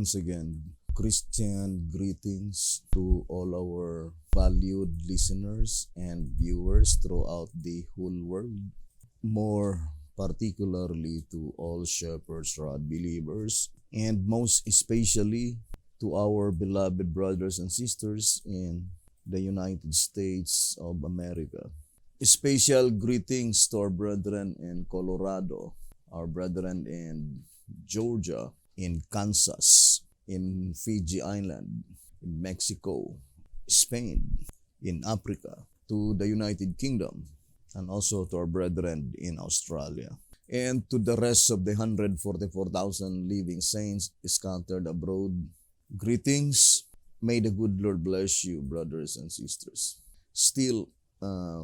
Once again, Christian greetings to all our valued listeners and viewers throughout the whole world. More particularly to all Shepherd's Rod believers, and most especially to our beloved brothers and sisters in the United States of America. Special greetings to our brethren in Colorado, our brethren in Georgia, in Kansas, in Fiji Island, in Mexico, Spain, in Africa, to the United Kingdom, and also to our brethren in Australia, and to the rest of the 144,000 living saints scattered abroad. Greetings. May the good Lord bless you, brothers and sisters. Still,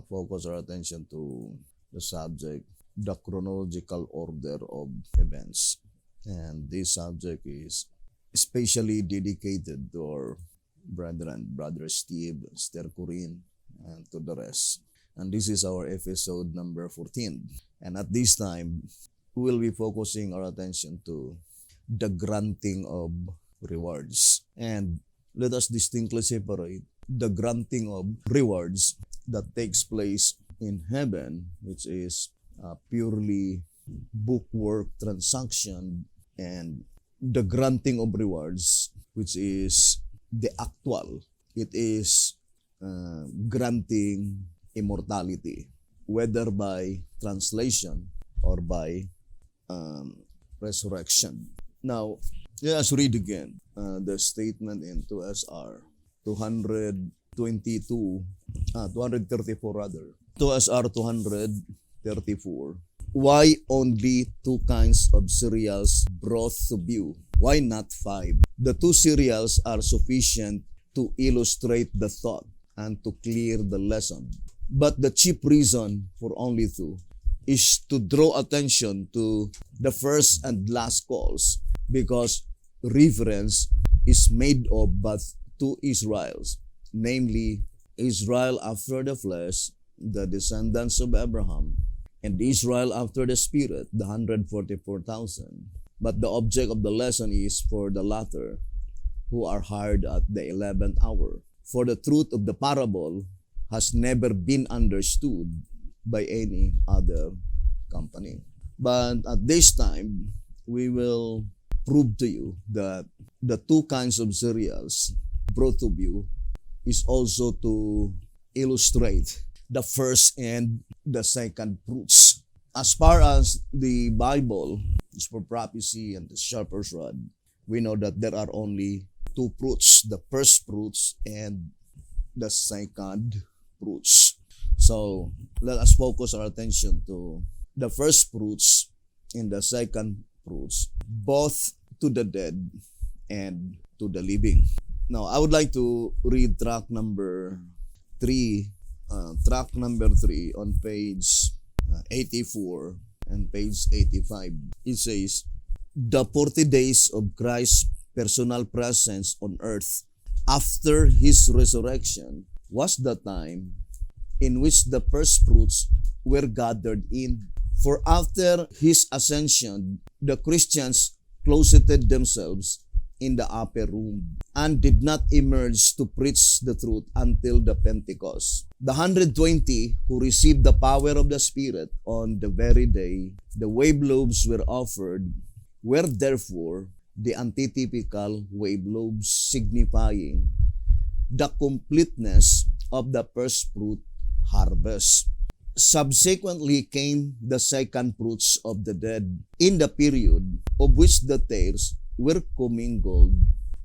focus our attention to the subject, the chronological order of events. And this subject is especially dedicated to our brethren, Brother Steve, Sister Corinne, and to the rest. And this is our episode number 14. And at this time, we will be focusing our attention to the granting of rewards. And let us distinctly separate the granting of rewards that takes place in heaven, which is purely bookwork transaction, and the granting of rewards, which is the actual. It is granting immortality, whether by translation or by resurrection. Now, let us read again the statement in 2SR 234 rather. 2SR 234. Why only 2 kinds of cereals brought to view? Why not 5? The 2 cereals are sufficient to illustrate the thought and to clear the lesson. But the chief reason for only 2 is to draw attention to the first and last calls, because reference is made of but 2 Israels, namely Israel after the flesh, the descendants of Abraham, and Israel after the Spirit, the 144,000. But the object of the lesson is for the latter, who are hired at the 11th hour. For the truth of the parable has never been understood by any other company. But at this time, we will prove to you that the 2 kinds of cereals brought to you is also to illustrate the first and the second fruits. As far as the Bible is for prophecy and the shepherd's rod, we know that there are only 2 fruits, the first fruits and the second fruits. So let us focus our attention to the first fruits and the second fruits, both to the dead and to the living. Now, I would like to read track number 3 on page 84 and page 85. It says, the 40 days of Christ's personal presence on earth after his resurrection was the time in which the first fruits were gathered in. For after his ascension, the Christians closeted themselves in the upper room and did not emerge to preach the truth until the Pentecost. The 120 who received the power of the Spirit on the very day the wave loaves were offered were therefore the antitypical wave loaves, signifying the completeness of the first fruit harvest. Subsequently came the second fruits of the dead, in the period of which the tares were commingled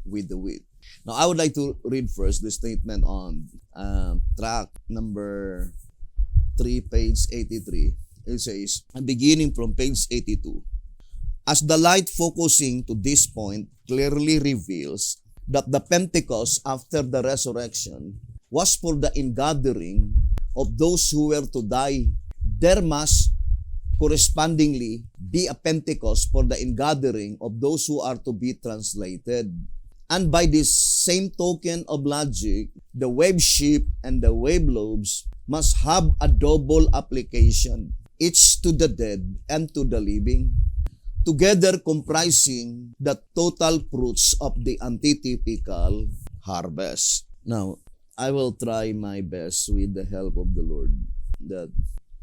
with the wheat. Now, I would like to read first the statement on track number 3, page 83. It says, beginning from page 82, as the light focusing to this point clearly reveals that the Pentecost after the resurrection was for the ingathering of those who were to die. There must correspondingly be a Pentecost for the ingathering of those who are to be translated. And by this same token of logic, the wave sheep and the wave lobes must have a double application, each to the dead and to the living, together comprising the total fruits of the antitypical harvest. Now, I will try my best with the help of the Lord that,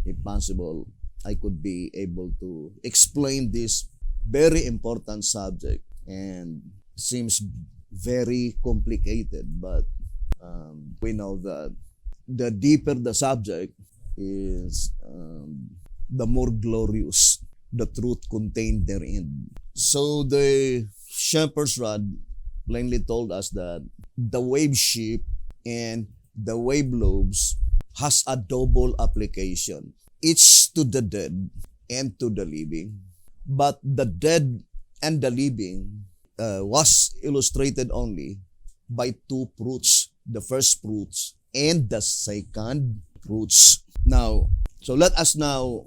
if possible, I could be able to explain this very important subject, and seems very complicated, but we know that the deeper the subject is, the more glorious the truth contained therein. So the shepherd's rod plainly told us that the wave sheep and the wave lobes has a double application, each to the dead and to the living. But the dead and the living was illustrated only by two fruits, the first fruits and the second fruits. Now, so let us now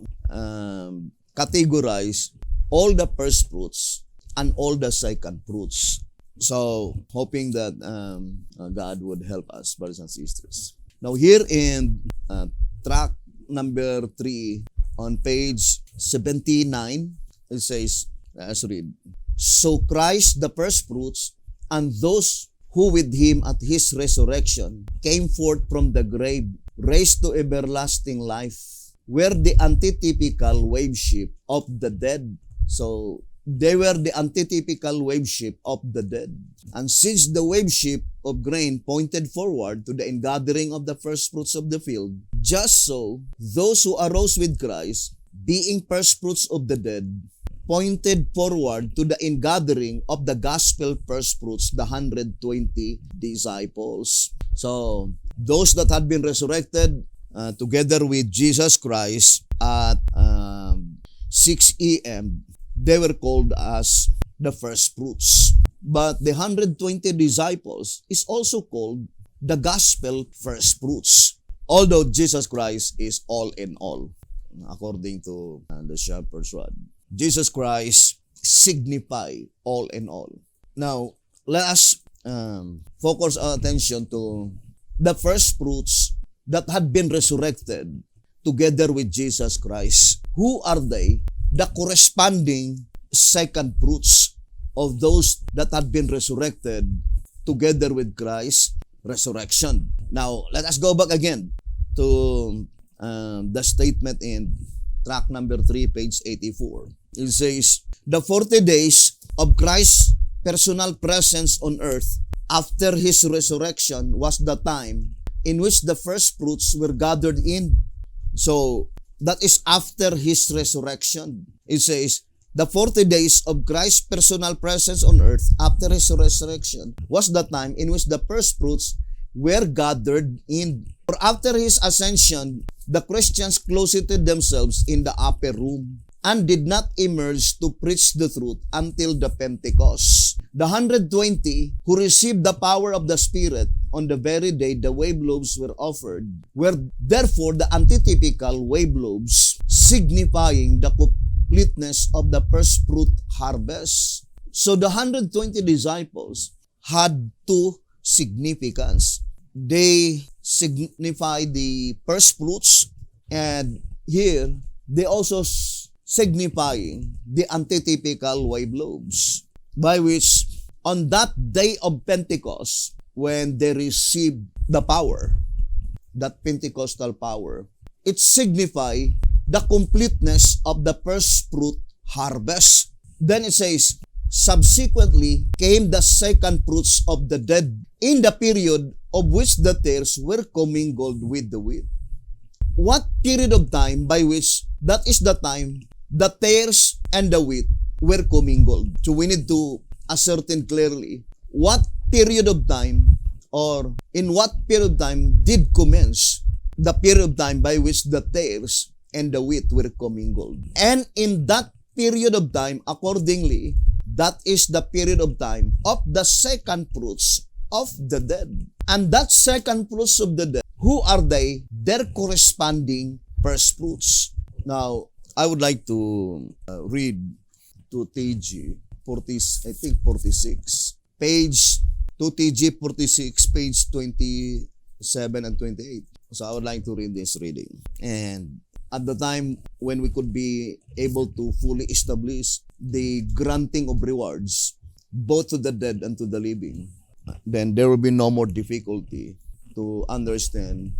categorize all the first fruits and all the second fruits. So, hoping that God would help us, brothers and sisters. Now, here in track number 3 on page 79, it says, let's read, "So Christ, the first fruits, and those who with him at his resurrection came forth from the grave, raised to everlasting life, were the antitypical wave sheep of the dead." So, they were the antitypical wave sheep of the dead. And since the wave sheep of grain pointed forward to the ingathering of the first fruits of the field, just so those who arose with Christ, being first fruits of the dead, pointed forward to the ingathering of the gospel first fruits, the 120 disciples. So, those that had been resurrected together with Jesus Christ at 6 a.m., they were called as the first fruits. But the 120 disciples is also called the gospel first fruits, although Jesus Christ is all in all, according to the shepherd's rod. Jesus Christ signify all in all. Now, let us focus our attention to the first fruits that had been resurrected together with Jesus Christ. Who are they? The corresponding second fruits of those that had been resurrected together with Christ's resurrection. Now, let us go back again to the statement in track number 3, page 84. It says, "The 40 days of Christ's personal presence on earth after his resurrection was the time in which the first fruits were gathered in." So, that is after his resurrection. It says, the 40 days of Christ's personal presence on earth after his resurrection was the time in which the first fruits were gathered in. For after his ascension, the Christians closeted themselves in the upper room and did not emerge to preach the truth until the Pentecost. The 120 who received the power of the Spirit on the very day the wave lobes were offered were therefore the antitypical wave lobes, signifying the completeness of the first fruit harvest. So the 120 disciples had two significance. They signify the first fruits, and here they also signifying the antitypical wave lobes, by which on that day of Pentecost, when they received the power, that Pentecostal power, it signified the completeness of the first fruit harvest. Then it says, subsequently came the second fruits of the dead, in the period of which the tares were commingled with the wheat. What period of time by which that is the time the tares and the wheat were commingled? So we need to ascertain clearly what period of time, or in what period of time did commence the period of time by which the tares and the wheat were commingled. And in that period of time, accordingly, That is the period of time of the second fruits of the dead. And that second fruits of the dead, who are they? Their corresponding first fruits. Now, I would like to read to TG 40, I think 46, page 2TG 46, page 27 and 28. So I would like to read this reading. And at the time when we could be able to fully establish the granting of rewards, both to the dead and to the living, then there will be no more difficulty to understand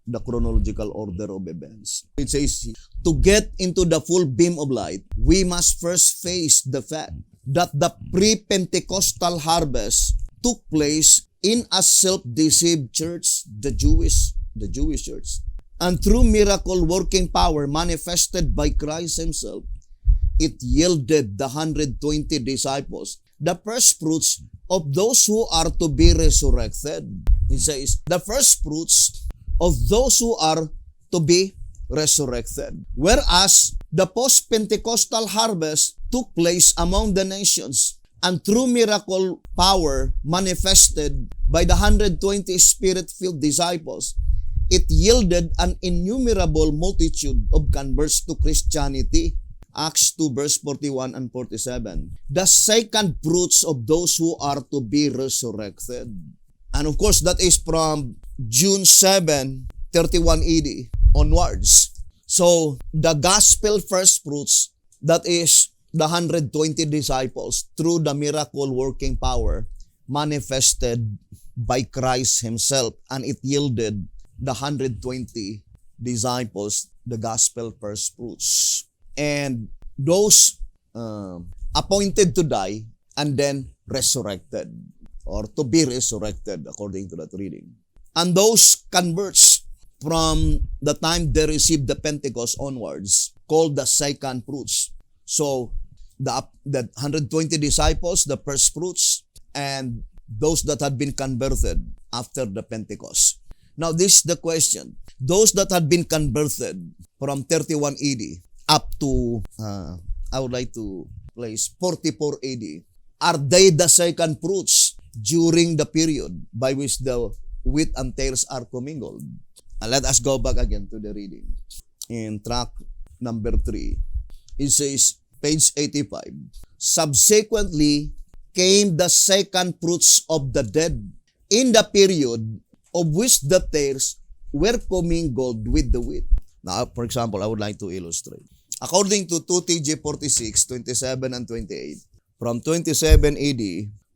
the chronological order of events. It says, to get into the full beam of light, we must first face the fact that the pre-Pentecostal harvest took place in a self-deceived church, the Jewish church. And through miracle working power manifested by Christ himself, it yielded the 120 disciples, the first fruits of those who are to be resurrected. It says, the first fruits of those who are to be resurrected. Whereas the post-Pentecostal harvest took place among the nations, and through miracle power manifested by the 120 Spirit-filled disciples, it yielded an innumerable multitude of converts to Christianity. Acts 2 verse 41 and 47. The second fruits of those who are to be resurrected. And of course, that is from June 7, 31 AD onwards. So, the gospel first fruits, that is the 120 disciples through the miracle working power manifested by Christ himself, and it yielded the 120 disciples the gospel first fruits. And those appointed to die and then resurrected, or to be resurrected according to that reading. And those converts from the time they received the Pentecost onwards, called the second fruits. So, the 120 disciples, the first fruits, and those that had been converted after the Pentecost. Now, this is the question. Those that had been converted from 31 AD up to, I would like to place 44 AD, are they the second fruits during the period by which the wheat and tares are commingled? And let us go back again to the reading. In track number 3, it says, page 85, subsequently came the second fruits of the dead in the period of which the tares were commingled with the wheat. Now, for example, I would like to illustrate. According to 2TG 46, 27 and 28, from 27 AD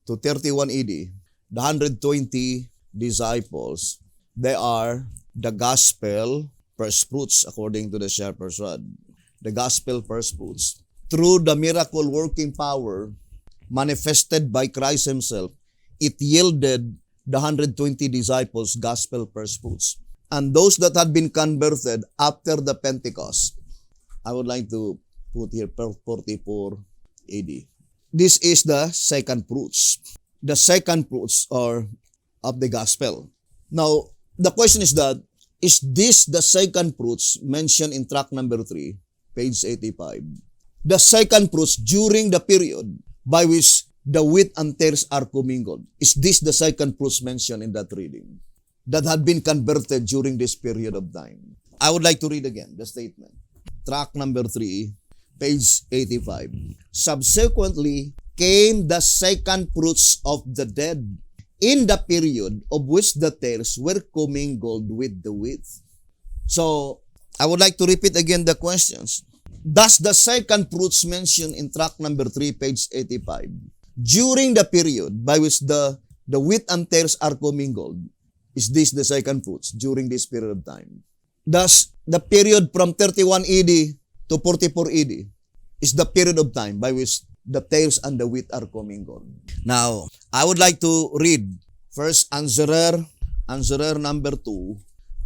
to 31 AD, the 120 disciples, they are the gospel first fruits according to the shepherd's rod. The gospel first fruits. Through the miracle working power manifested by Christ himself, it yielded the 120 disciples gospel first fruits. And those that had been converted after the Pentecost, I would like to put here 44 AD. This is the second fruits. The second fruits are of the gospel. Now, the question is that, is this the second fruits mentioned in track number 3, page 85? The second fruits during the period by which the wheat and tares are commingled. Is this the second fruits mentioned in that reading that had been converted during this period of time? I would like to read again the statement. Track number 3, page 85. Subsequently came the second fruits of the dead in the period of which the tares were commingled with the wheat. So, I would like to repeat again the questions. Does the second fruits mentioned in track number 3, page 85, during the period by which the wheat and tares are commingled, is this the second fruits during this period of time? Does the period from 31 AD to 44 AD is the period of time by which the tares and the wheat are commingled? Now, I would like to read first answerer number 2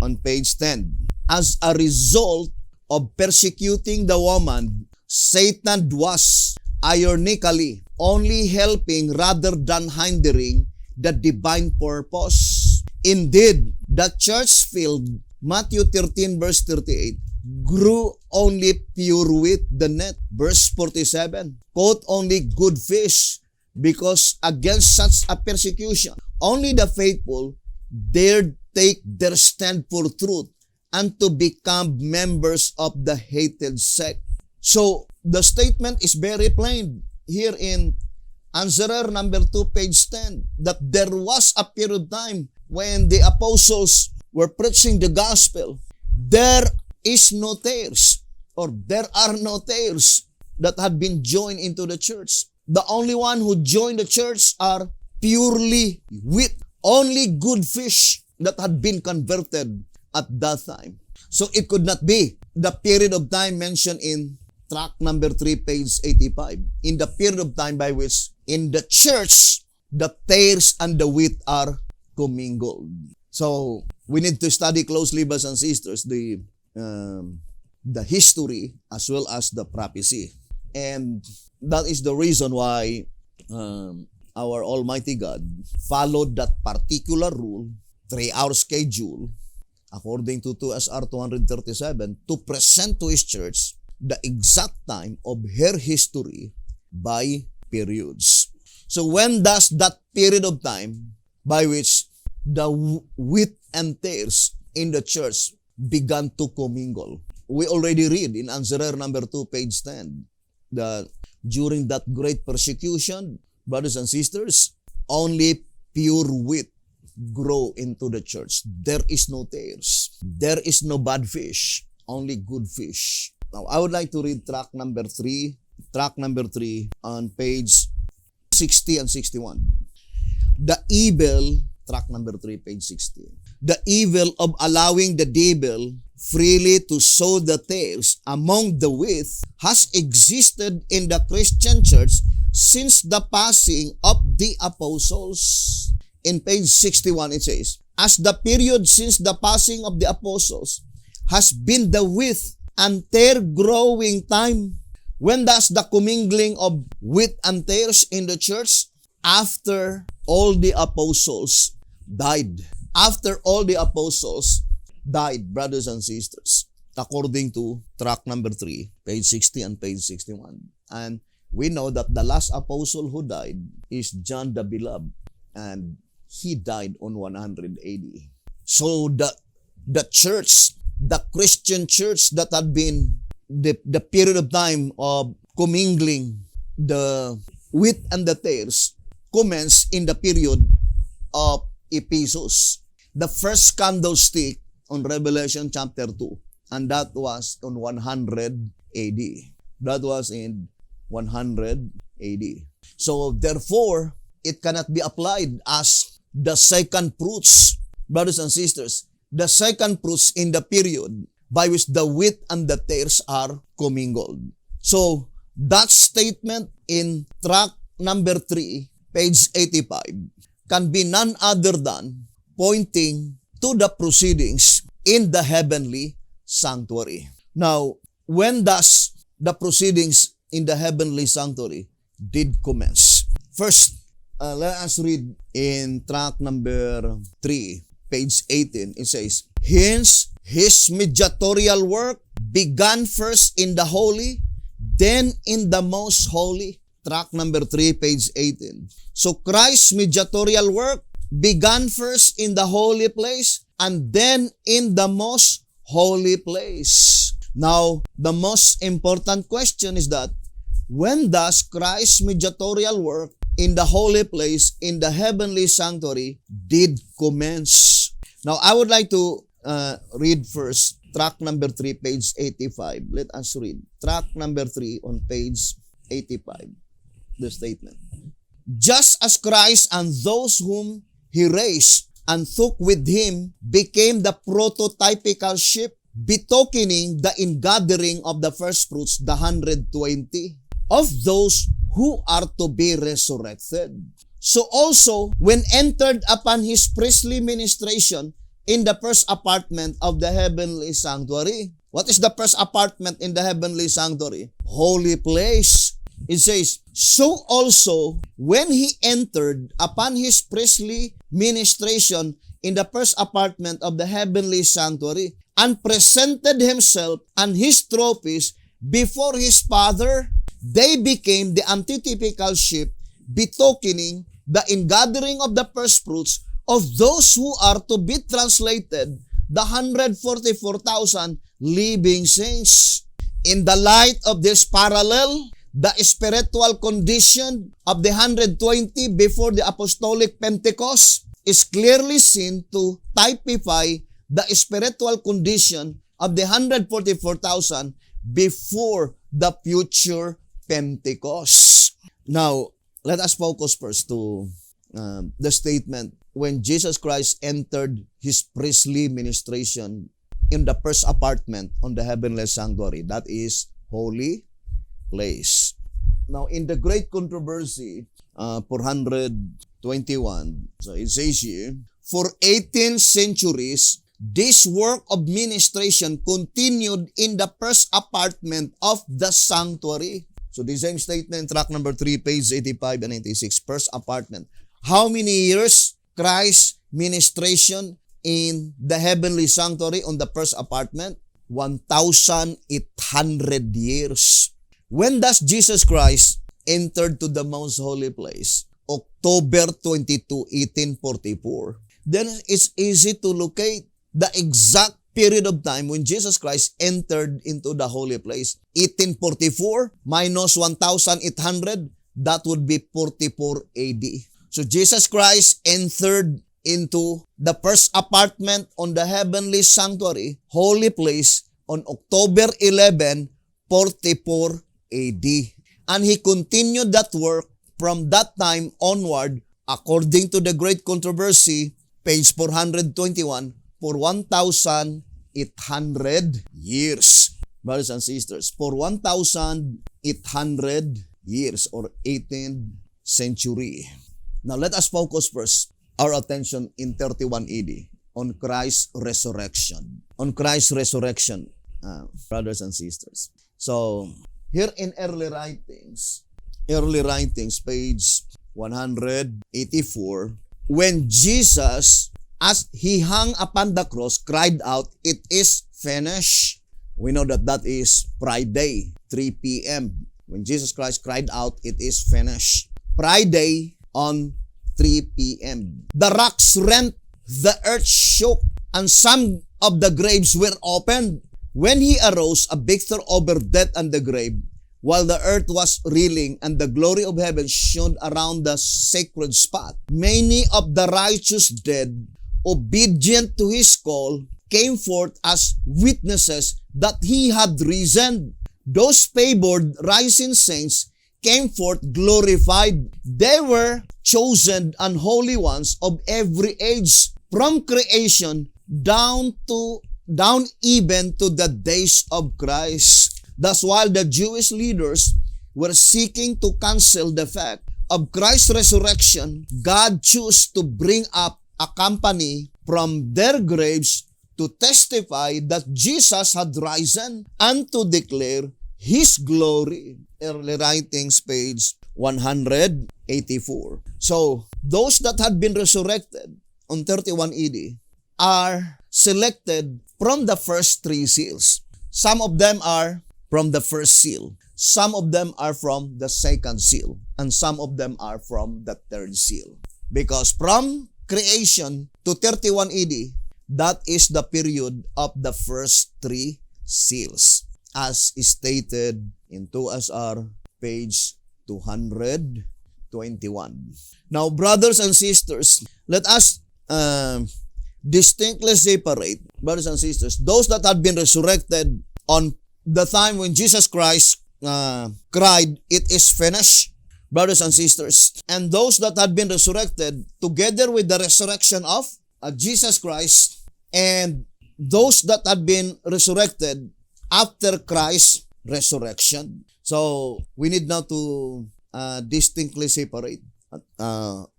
on page 10. As a result of persecuting the woman, Satan was ironically only helping rather than hindering the divine purpose. Indeed, the church field, Matthew 13 verse 38, grew only pure wheat, the net. Verse 47, caught only good fish, because against such a persecution, only the faithful dared take their stand for truth and to become members of the hated sect. So, the statement is very plain here in answerer number 2, page 10, that there was a period of time when the apostles were preaching the gospel. There is no tares, or there are no tares that had been joined into the church. The only one who joined the church are purely wheat, only good fish that had been converted at that time. So it could not be the period of time mentioned in tract number 3, page 85. In the period of time by which in the church, the tares and the wheat are commingled. So we need to study closely, brothers and sisters, the history as well as the prophecy. And that is the reason why our Almighty God followed that particular rule, 3-hour schedule, according to 2 SR 237, to present to His church the exact time of her history by periods. So when does that period of time by which the wheat and tares in the church began to commingle? We already read in answerer number 2, page 10, that during that great persecution, brothers and sisters, only pure wheat grow into the church. There is no tares. There is no bad fish. Only good fish. Now, I would like to read tract number 3 on page 60 and 61. The evil, tract number 3, page 60. The evil of allowing the devil freely to sow the tares among the wheat has existed in the Christian church since the passing of the apostles. In page 61, it says, as the period since the passing of the apostles has been the wheat and tare growing time. When does the commingling of wheat and tares in the church? After all the apostles died. After all the apostles died, brothers and sisters, according to tract number 3, page 60 and page 61. And we know that the last apostle who died is John the Beloved, and he died on 100 AD. So the church, the Christian church that had been the period of time of commingling the wheat and the tares commenced in the period of Ephesus. The first candlestick on Revelation chapter 2, and that was on 100 AD. That was in 100 AD. So therefore, it cannot be applied as the second fruits, brothers and sisters, the second fruits in the period by which the wheat and the tares are commingled. So that statement in tract number 3, page 85, can be none other than pointing to the proceedings in the heavenly sanctuary. Now, when does the proceedings in the heavenly sanctuary did commence? First, let us read in tract number 3, page 18. It says, hence, his mediatorial work began first in the holy, then in the most holy. Tract number 3, page 18. So Christ's mediatorial work began first in the holy place and then in the most holy place. Now, the most important question is that, when does Christ's mediatorial work in the holy place, in the heavenly sanctuary, did commence? Now, I would like to read first tract number 3, page 85. Let us read tract number 3 on page 85. The statement. Just as Christ and those whom He raised and took with Him became the prototypical sheep, betokening the ingathering of the first fruits, the 120 of those who are to be resurrected. So also, when entered upon His priestly ministration in the first apartment of the heavenly sanctuary. What is the first apartment in the heavenly sanctuary? Holy place. It says, so also, when He entered upon His priestly ministration in the first apartment of the heavenly sanctuary and presented himself and his trophies before his Father. They became the antitypical sheep, betokening the ingathering of the first fruits of those who are to be translated, the 144,000 living saints. In the light of this parallel, the spiritual condition of the 120 before the apostolic Pentecost is clearly seen to typify the spiritual condition of the 144,000 before the future Pentecost. Now, let us focus first to the statement when Jesus Christ entered his priestly ministration in the first apartment on the heavenly sanctuary, that is holy place. Now, in the great controversy, 421, so it says here, for 18 centuries, this work of ministration continued in the first apartment of the sanctuary. So the same statement, track number 3, page 85 and 86, first apartment. How many years Christ's ministration in the heavenly sanctuary on the first apartment? 1,800 years. When does Jesus Christ entered to the most holy place? October 22, 1844. Then it's easy to locate the exact period of time when Jesus Christ entered into the holy place. 1844 minus 1,800, that would be 44 AD. So Jesus Christ entered into the first apartment on the heavenly sanctuary, holy place, on October 11, 44 AD. And he continued that work from that time onward, according to the great controversy, page 421, for 1,800 years. Brothers and sisters, for 1,800 years or 18th century. Now let us focus first our attention in 31 AD on Christ's resurrection. On Christ's resurrection, brothers and sisters. So here in early writings, page 184, when Jesus, as he hung upon the cross, cried out, "It is finished." We know that that is Friday, 3 p.m. When Jesus Christ cried out, "It is finished." Friday on 3 p.m. The rocks rent, the earth shook, and some of the graves were opened. When he arose, a victor over death and the grave, while the earth was reeling and the glory of heaven shone around the sacred spot, many of the righteous dead, obedient to his call, came forth as witnesses that he had risen. Those favored rising saints came forth glorified. They were chosen and holy ones of every age, from creation down even to the days of Christ. Thus, while the Jewish leaders were seeking to cancel the fact of Christ's resurrection, God chose to bring up a company from their graves to testify that Jesus had risen and to declare his glory. Early writings, page 184. So, those that had been resurrected on 31 AD are selected from the first 3 seals. Some of them are from the first seal. Some of them are from the second seal. And some of them are from the third seal. Because from creation to 31 AD, that is the period of the first 3 seals, as stated in 2SR, page 221. Now, brothers and sisters, let us distinctly separate, brothers and sisters, those that had been resurrected on the time when Jesus Christ cried, "It is finished," brothers and sisters, and those that had been resurrected together with the resurrection of Jesus Christ, and those that had been resurrected after Christ's resurrection. So, we need now to distinctly separate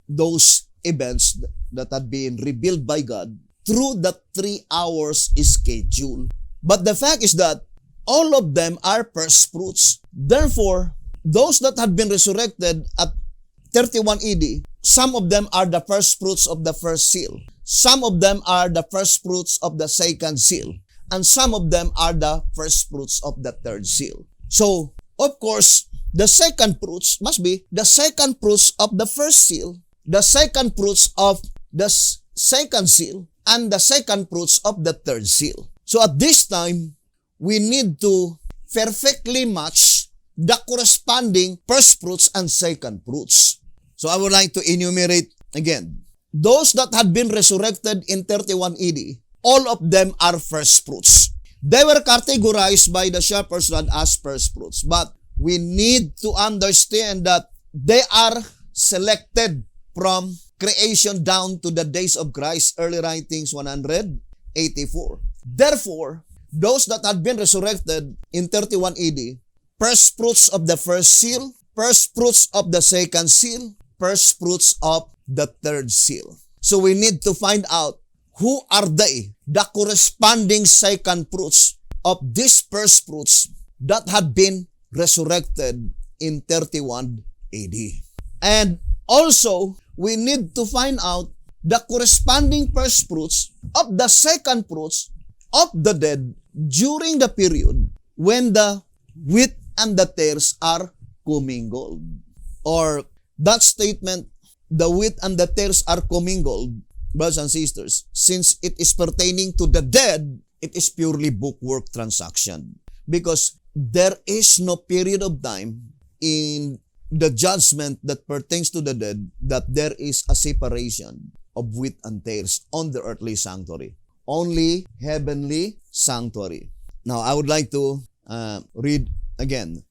those events that had been revealed by God through the 3 hours schedule. But the fact is that all of them are first fruits. Therefore, those that had been resurrected at 31 AD, some of them are the first fruits of the first seal. Some of them are the first fruits of the second seal. And some of them are the first fruits of the third seal. So, of course, the second fruits must be the second fruits of the first seal, the second fruits of the second seal, and the second fruits of the third seal. So at this time, we need to perfectly match the corresponding first fruits and second fruits. So I would like to enumerate again. Those that had been resurrected in 31 AD, all of them are first fruits. They were categorized by the shepherd's rod as first fruits. But we need to understand that they are selected from creation down to the days of Christ, early writings 184. Therefore, those that had been resurrected in 31 AD, first fruits of the first seal, first fruits of the second seal, first fruits of the third seal. So we need to find out who are they, the corresponding second fruits of these first fruits that had been resurrected in 31 AD. And also, we need to find out the corresponding first fruits of the second fruits of the dead during the period when the wheat and the tares are commingled. Or that statement, the wheat and the tares are commingled, brothers and sisters, since it is pertaining to the dead, it is purely bookwork transaction. Because there is no period of time in the judgment that pertains to the dead that there is a separation of wheat and tares on the earthly sanctuary. Only heavenly sanctuary. Now, I would like to read again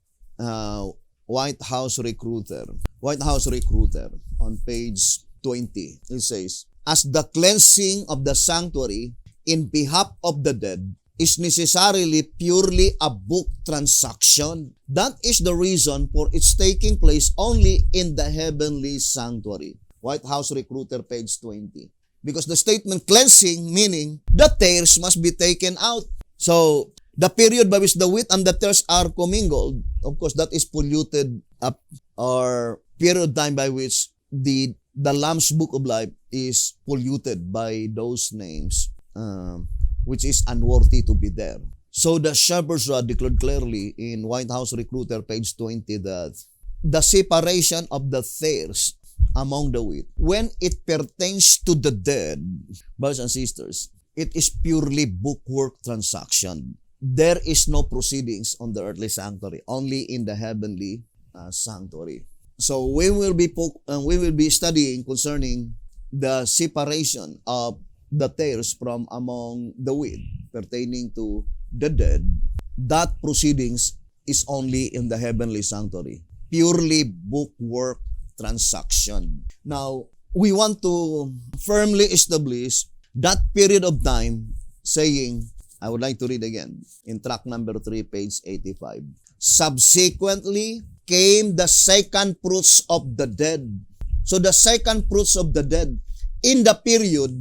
White House Recruiter. White House Recruiter on page 20. It says, as the cleansing of the sanctuary in behalf of the dead is necessarily purely a book transaction, that is the reason for its taking place only in the heavenly sanctuary. White House Recruiter, page 20. Because the statement cleansing, meaning the tares must be taken out. So, the period by which the wheat and the tares are commingled, of course, that is polluted up, or period of time by which the Lamb's Book of Life is polluted by those names, which is unworthy to be there. So the shepherd's rod declared clearly in White House Recruiter, page 20, that the separation of the tares among the wheat, when it pertains to the dead, brothers and sisters, it is purely bookwork transaction. There is no proceedings on the earthly sanctuary, only in the heavenly sanctuary. So we will be studying concerning the separation of the tares from among the wheat pertaining to the dead. That proceedings is only in the heavenly sanctuary. Purely bookwork transaction. Now, we want to firmly establish that period of time, saying, I would like to read again in track number 3, page 85. Subsequently came the second fruits of the dead. So the second fruits of the dead in the period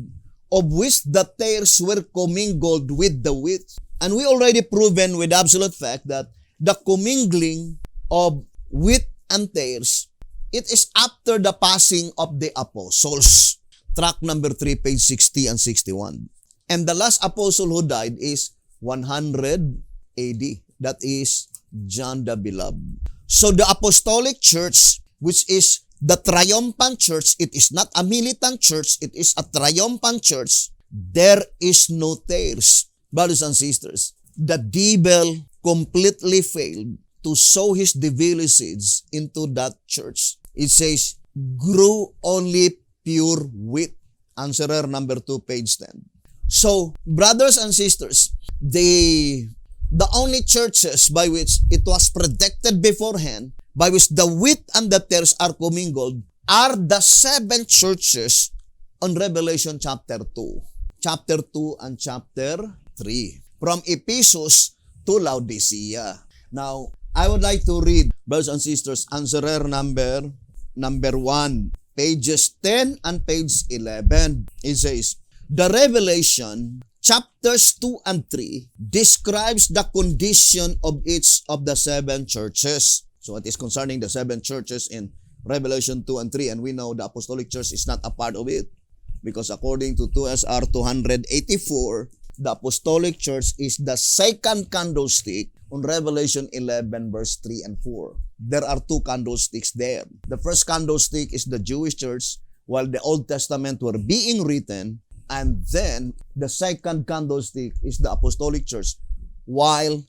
of which the tares were commingled with the wheat. And we already proven with absolute fact that the commingling of wheat and tares, it is after the passing of the apostles. Track number 3, page 60 and 61. And the last apostle who died is 100 AD. That is John the Beloved. So the apostolic church, which is the triumphant church, it is not a militant church, it is a triumphant church. There is no tares. Brothers and sisters, the devil completely failed to sow his devilish seeds into that church. It says, grew only pure wheat. Answerer number 2, page 10. So, brothers and sisters, the only churches by which it was predicted beforehand, by which the wheat and the tares are commingled, are the 7 churches on Revelation chapter 2. Chapter 2 and chapter 3. From Ephesus to Laodicea. Now, I would like to read, brothers and sisters, answerer number 1, pages 10 and page 11. It says, the Revelation chapters 2 and 3 describes the condition of each of the 7 churches. So it is concerning the 7 churches in Revelation 2 and 3, and we know the apostolic church is not a part of it. Because according to 2SR 284, the Apostolic Church is the second candlestick on Revelation 11 verse 3 and 4. There are two candlesticks there. The first candlestick is the Jewish church while the Old Testament were being written, and then the second candlestick is the Apostolic Church while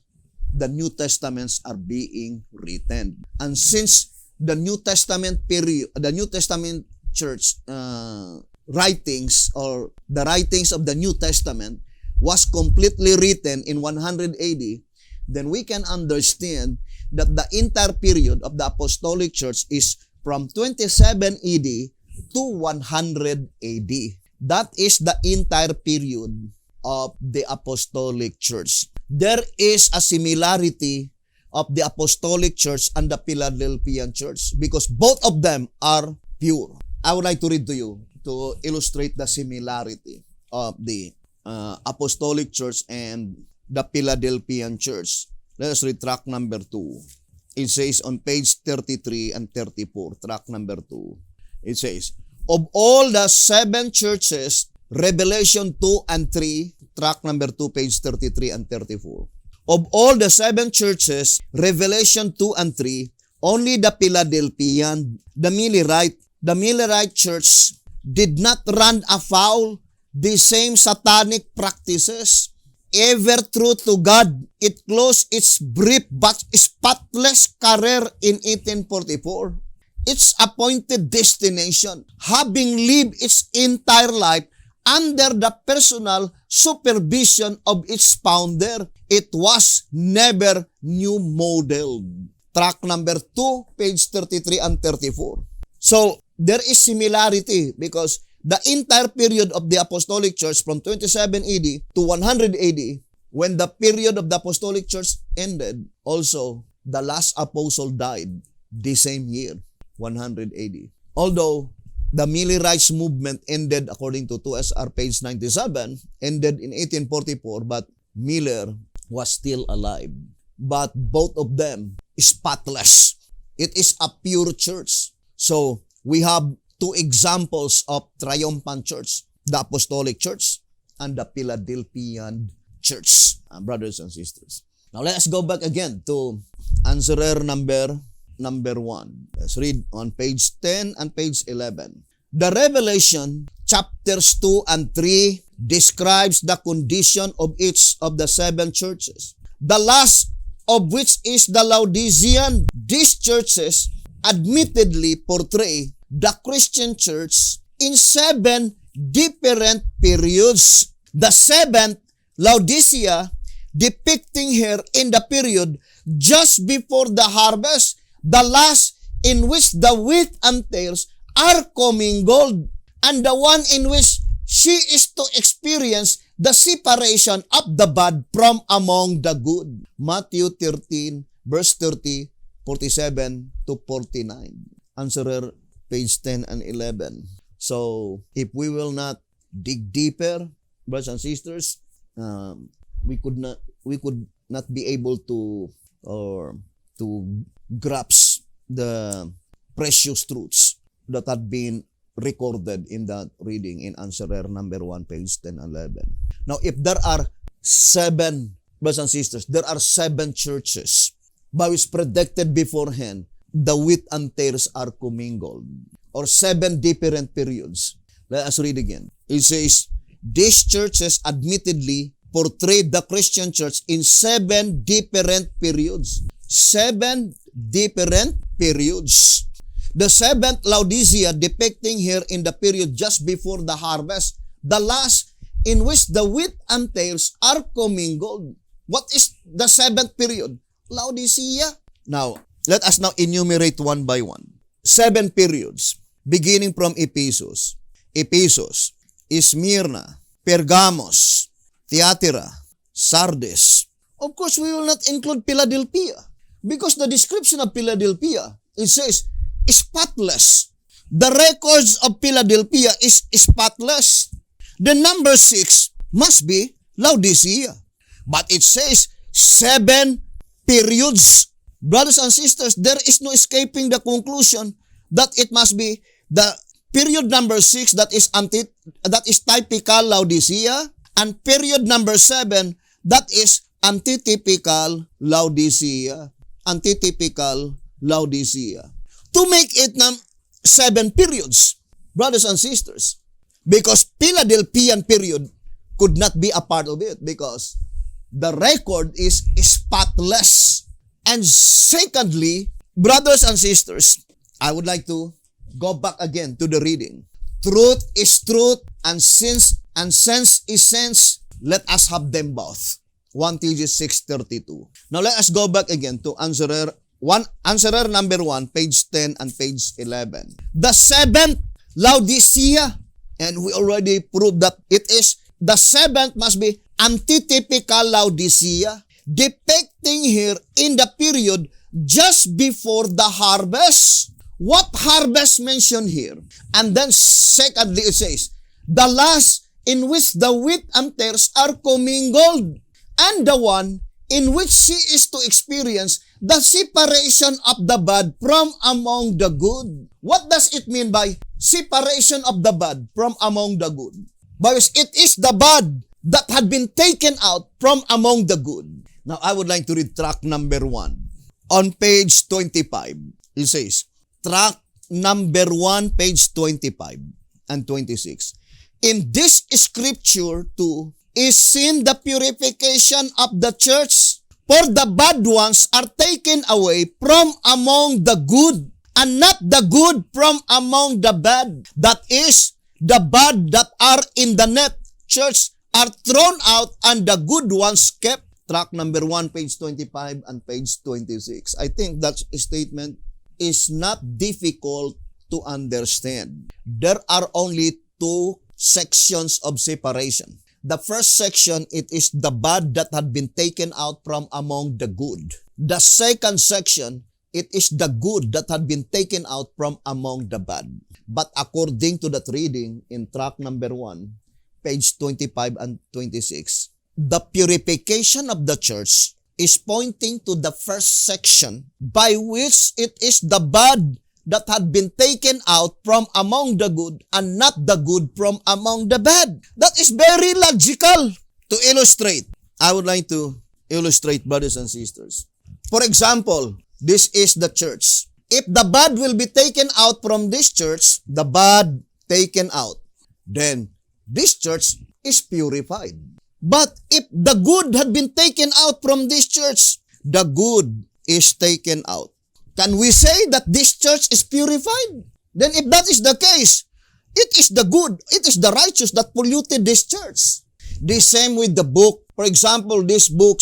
the New Testaments are being written. And since the New Testament period, the New Testament church writings or the writings of the New Testament was completely written in 100 AD, then we can understand that the entire period of the Apostolic Church is from 27 AD to 100 AD. That is the entire period of the Apostolic Church. There is a similarity of the Apostolic Church and the Philadelphian Church because both of them are pure. I would like to read to you to illustrate the similarity of the Apostolic Church and the Philadelphian Church. Let us read track number 2. It says on page 33 and 34, track number 2. It says, of all the 7 churches, Revelation 2 and 3, track number 2, page 33 and 34. Of all the 7 churches, Revelation 2 and 3, only the Philadelphian, the Millerite church did not run afoul the same satanic practices. Ever true to God, it closed its brief but spotless career in 1844. Its appointed destination, having lived its entire life under the personal supervision of its founder, it was never new modeled. Track number 2, page 33 and 34. So, there is similarity because the entire period of the Apostolic Church from 27 AD to 100 AD, when the period of the Apostolic Church ended, also the last apostle died the same year, 100 AD. Although the Millerites movement ended, according to 2SR page 97, ended in 1844, but Miller was still alive. But both of them spotless. It is a pure church. So, we have 2 examples of triumphant church, the Apostolic Church and the Philadelphian Church, brothers and sisters. Now, let us go back again to answerer number 1. Let's read on page 10 and page 11. The Revelation chapters 2 and 3 describes the condition of each of the 7 churches, the last of which is the Laodicean. These churches admittedly portray the Christian church in 7 different periods. The 7th, Laodicea, depicting her in the period just before the harvest, the last in which the wheat and tares are commingled, and the one in which she is to experience the separation of the bad from among the good. Matthew 13, verse 30, 47 to 49. Answerer, page 10 and 11. So, if we will not dig deeper, brothers and sisters, we could not be able to grasp the precious truths that had been recorded in that reading in answerer number 1, page 10 and 11. Now, if there are 7, brothers and sisters, there are 7 churches by which predicted beforehand the wheat and tares are commingled, or 7 different periods. Let us read again. It says, these churches admittedly portrayed the Christian church in 7 different periods. 7 different periods. The 7th, Laodicea, depicting here in the period just before the harvest, the last in which the wheat and tares are commingled. What is the 7th period? Laodicea. Now, let us now enumerate one by one. 7 periods, beginning from Ephesus, Smyrna, Pergamos, Thyatira, Sardis. Of course, we will not include Philadelphia because the description of Philadelphia, it says, spotless. The records of Philadelphia is spotless. The number 6 must be Laodicea. But it says 7 periods. Brothers and sisters, there is no escaping the conclusion that it must be the Period number 6, that is typical Laodicea. And period number 7, that is antitypical Laodicea. Antitypical Laodicea. To make it 7 periods, brothers and sisters. Because Philadelphian period could not be a part of it because the record is spotless. And secondly, brothers and sisters, I would like to go back again to the reading. Truth is truth, and sense is sense. Let us have them both. 1 Theses 6:32. Now let us go back again to answerer number 1, page 10 and page 11. The seventh Laodicea, and we already proved that the seventh must be antitypical Laodicea, depicting here in the period just before the harvest. What harvest mentioned here? And then secondly, it says, the last in which the wheat and tares are commingled, and the one in which she is to experience the separation of the bad from among the good. What does it mean by separation of the bad from among the good? Because it is the bad that had been taken out from among the good. Now, I would like to read track number 1. On page 25, it says, track number 1, page 25 and 26. In this scripture too is seen the purification of the church, for the bad ones are taken away from among the good, and not the good from among the bad. That is, the bad that are in the net church are thrown out, and the good ones kept. Track number 1, page 25 and page 26. I think that statement is not difficult to understand. There are only 2 sections of separation. The first section, it is the bad that had been taken out from among the good. The second section, it is the good that had been taken out from among the bad. But according to that reading in track number 1, page 25 and 26, the purification of the church is pointing to the first section, by which it is the bad that had been taken out from among the good and not the good from among the bad. That is very logical. To illustrate, I would like to illustrate, brothers and sisters. For example, this is the church. If the bad will be taken out from this church, the bad taken out, then this church is purified. But if the good had been taken out from this church, the good is taken out. Can we say that this church is purified? Then if that is the case, it is the good, it is the righteous that polluted this church. The same with the book. For example, this book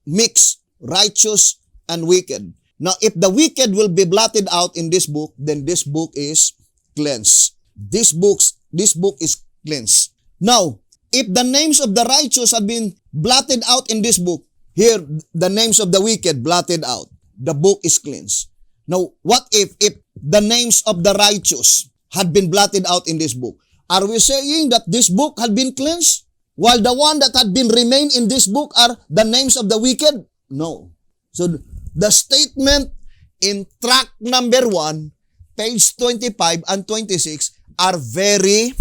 mix righteous and wicked. Now, if the wicked will be blotted out in this book, then this book is cleansed. This book is cleansed. Now, if the names of the righteous had been blotted out in this book, here the names of the wicked blotted out, the book is cleansed. Now, what if the names of the righteous had been blotted out in this book? Are we saying that this book had been cleansed, while the one that had been remained in this book are the names of the wicked? No. So, the statement in track number 1, page 25 and 26 are very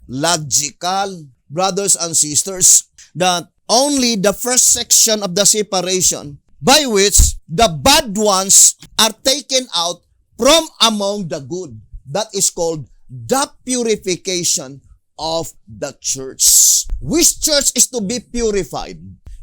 logical, brothers and sisters, that only the first section of the separation by which the bad ones are taken out from among the good, that is called the purification of the church. Which church is to be purified?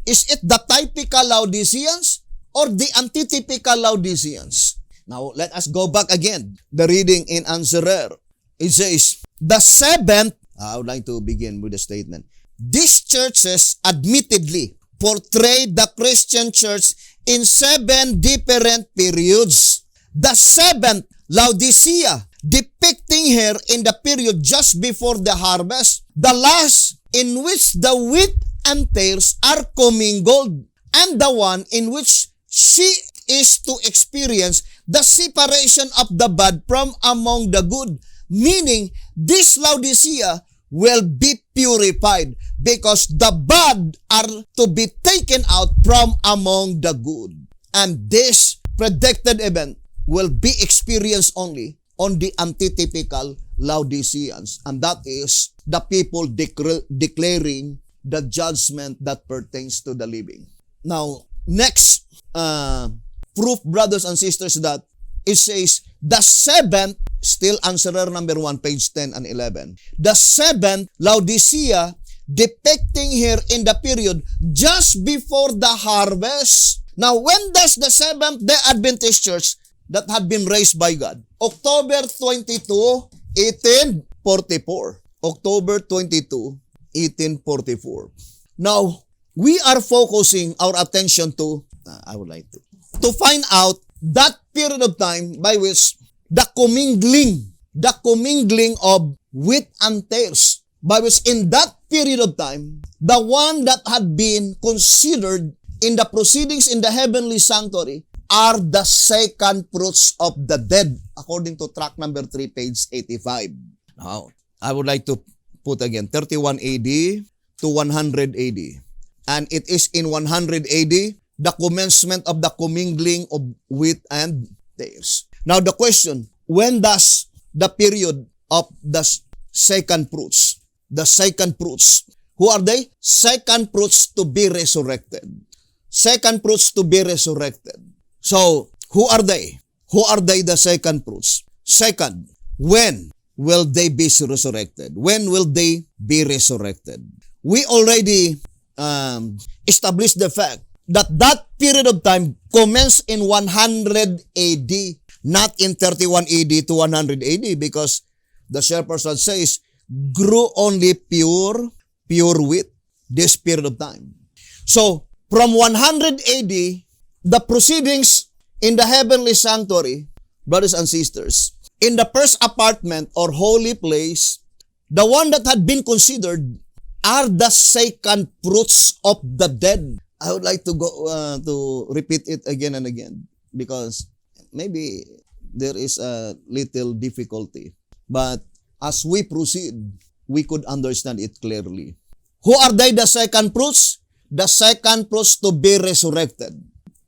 Is it the typical Laodiceans or the antitypical Laodiceans? Now, let us go back again. The reading in Answerer. It says, the seventh, I would like to begin with a statement. These churches admittedly portray the Christian church in 7 different periods. The seventh, Laodicea, depicting here in the period just before the harvest. The last, in which the wheat and tares are commingled, and the one in which she is to experience the separation of the bad from among the good. Meaning, this Laodicea will be purified because the bad are to be taken out from among the good. And this predicted event will be experienced only on the antitypical Laodiceans, and that is the people declaring the judgment that pertains to the living. Now, next proof, brothers and sisters, that it says the seventh, still answerer number 1, page 10 and 11. The seventh Laodicea, depicting here in the period just before the harvest. Now, when does the Seventh-day Adventist Church that had been raised by God? October 22, 1844. October 22, 1844. Now, we are focusing our attention to, I would like to find out that period of time by which the commingling of wheat and tares, by which in that period of time, the one that had been considered in the proceedings in the heavenly sanctuary are the second fruits of the dead, according to tract number 3, page 85. Now, I would like to put again, 31 AD to 100 AD. And it is in 100 AD, the commencement of the commingling of wheat and tares. Now, the question, when does the period of the second fruits, who are they? Second fruits to be resurrected. Second fruits to be resurrected. So, who are they? Who are they, the second fruits? Second, when will they be resurrected? When will they be resurrected? We already established the fact that that period of time commenced in 100 AD, not in 31 AD to 100 AD, because the shepherd says, grew only pure wheat this period of time. So, from 100 AD, the proceedings in the heavenly sanctuary, brothers and sisters, in the first apartment or holy place, the one that had been considered are the second fruits of the dead. I would like to go to repeat it again and again, because maybe there is a little difficulty. But as we proceed, we could understand it clearly. Who are they, the second fruits? The second fruits to be resurrected.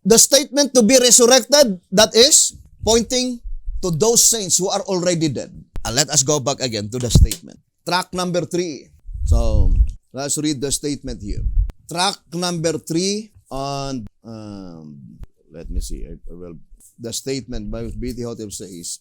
The statement to be resurrected, that is pointing to those saints who are already dead. And let us go back again to the statement. Tract number 3. So, let's read the statement here. Tract number 3 on, let me see. Well, the statement by B.T. Hotep says,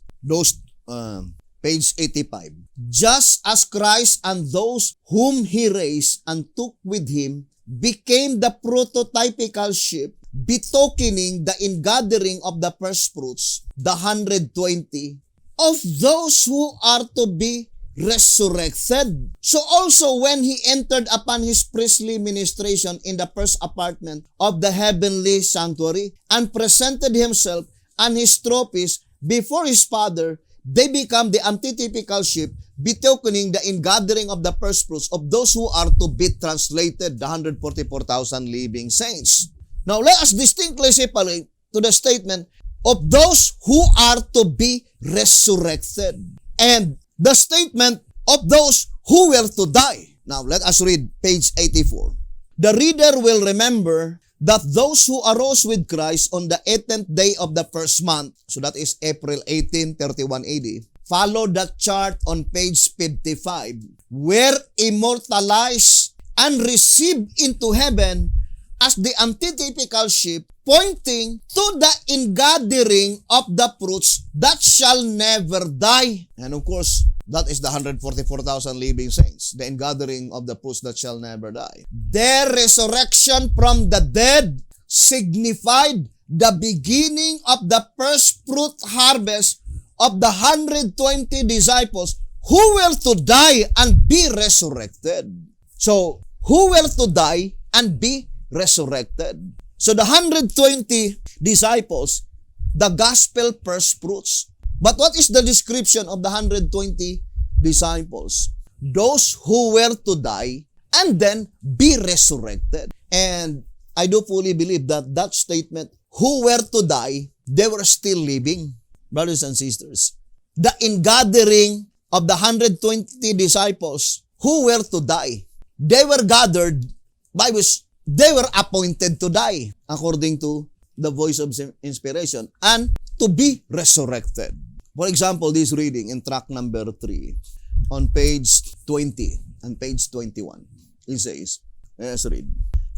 page 85. Just as Christ and those whom He raised and took with Him became the prototypical sheep, betokening the ingathering of the first fruits, the 120 of those who are to be resurrected. So also when He entered upon His priestly ministration in the first apartment of the heavenly sanctuary and presented Himself and His trophies before His Father, they become the antitypical sheep, betokening the ingathering of the first fruits of those who are to be translated, the 144,000 living saints. Now, let us distinctly separate to the statement of those who are to be resurrected and the statement of those who were to die. Now, let us read page 84. The reader will remember that those who arose with Christ on the 18th day of the first month, so that is April 18, 31 AD, follow the chart on page 55, were immortalized and received into heaven as the antitypical sheep, pointing to the ingathering of the fruits that shall never die. And of course, that is the 144,000 living saints, the ingathering of the fruits that shall never die. Their resurrection from the dead signified the beginning of the first fruit harvest of the 120 disciples who were to die and be resurrected. So, who were to die and be resurrected? So, the 120 disciples, the gospel first fruits. But what is the description of the 120 disciples? Those who were to die and then be resurrected. And I do fully believe that that statement, who were to die, they were still living, brothers and sisters. The ingathering of the 120 disciples who were to die, they were gathered by which they were appointed to die, according to the voice of inspiration, and to be resurrected. For example, this reading in track number 3 on page 20 and page 21. It says, let's read.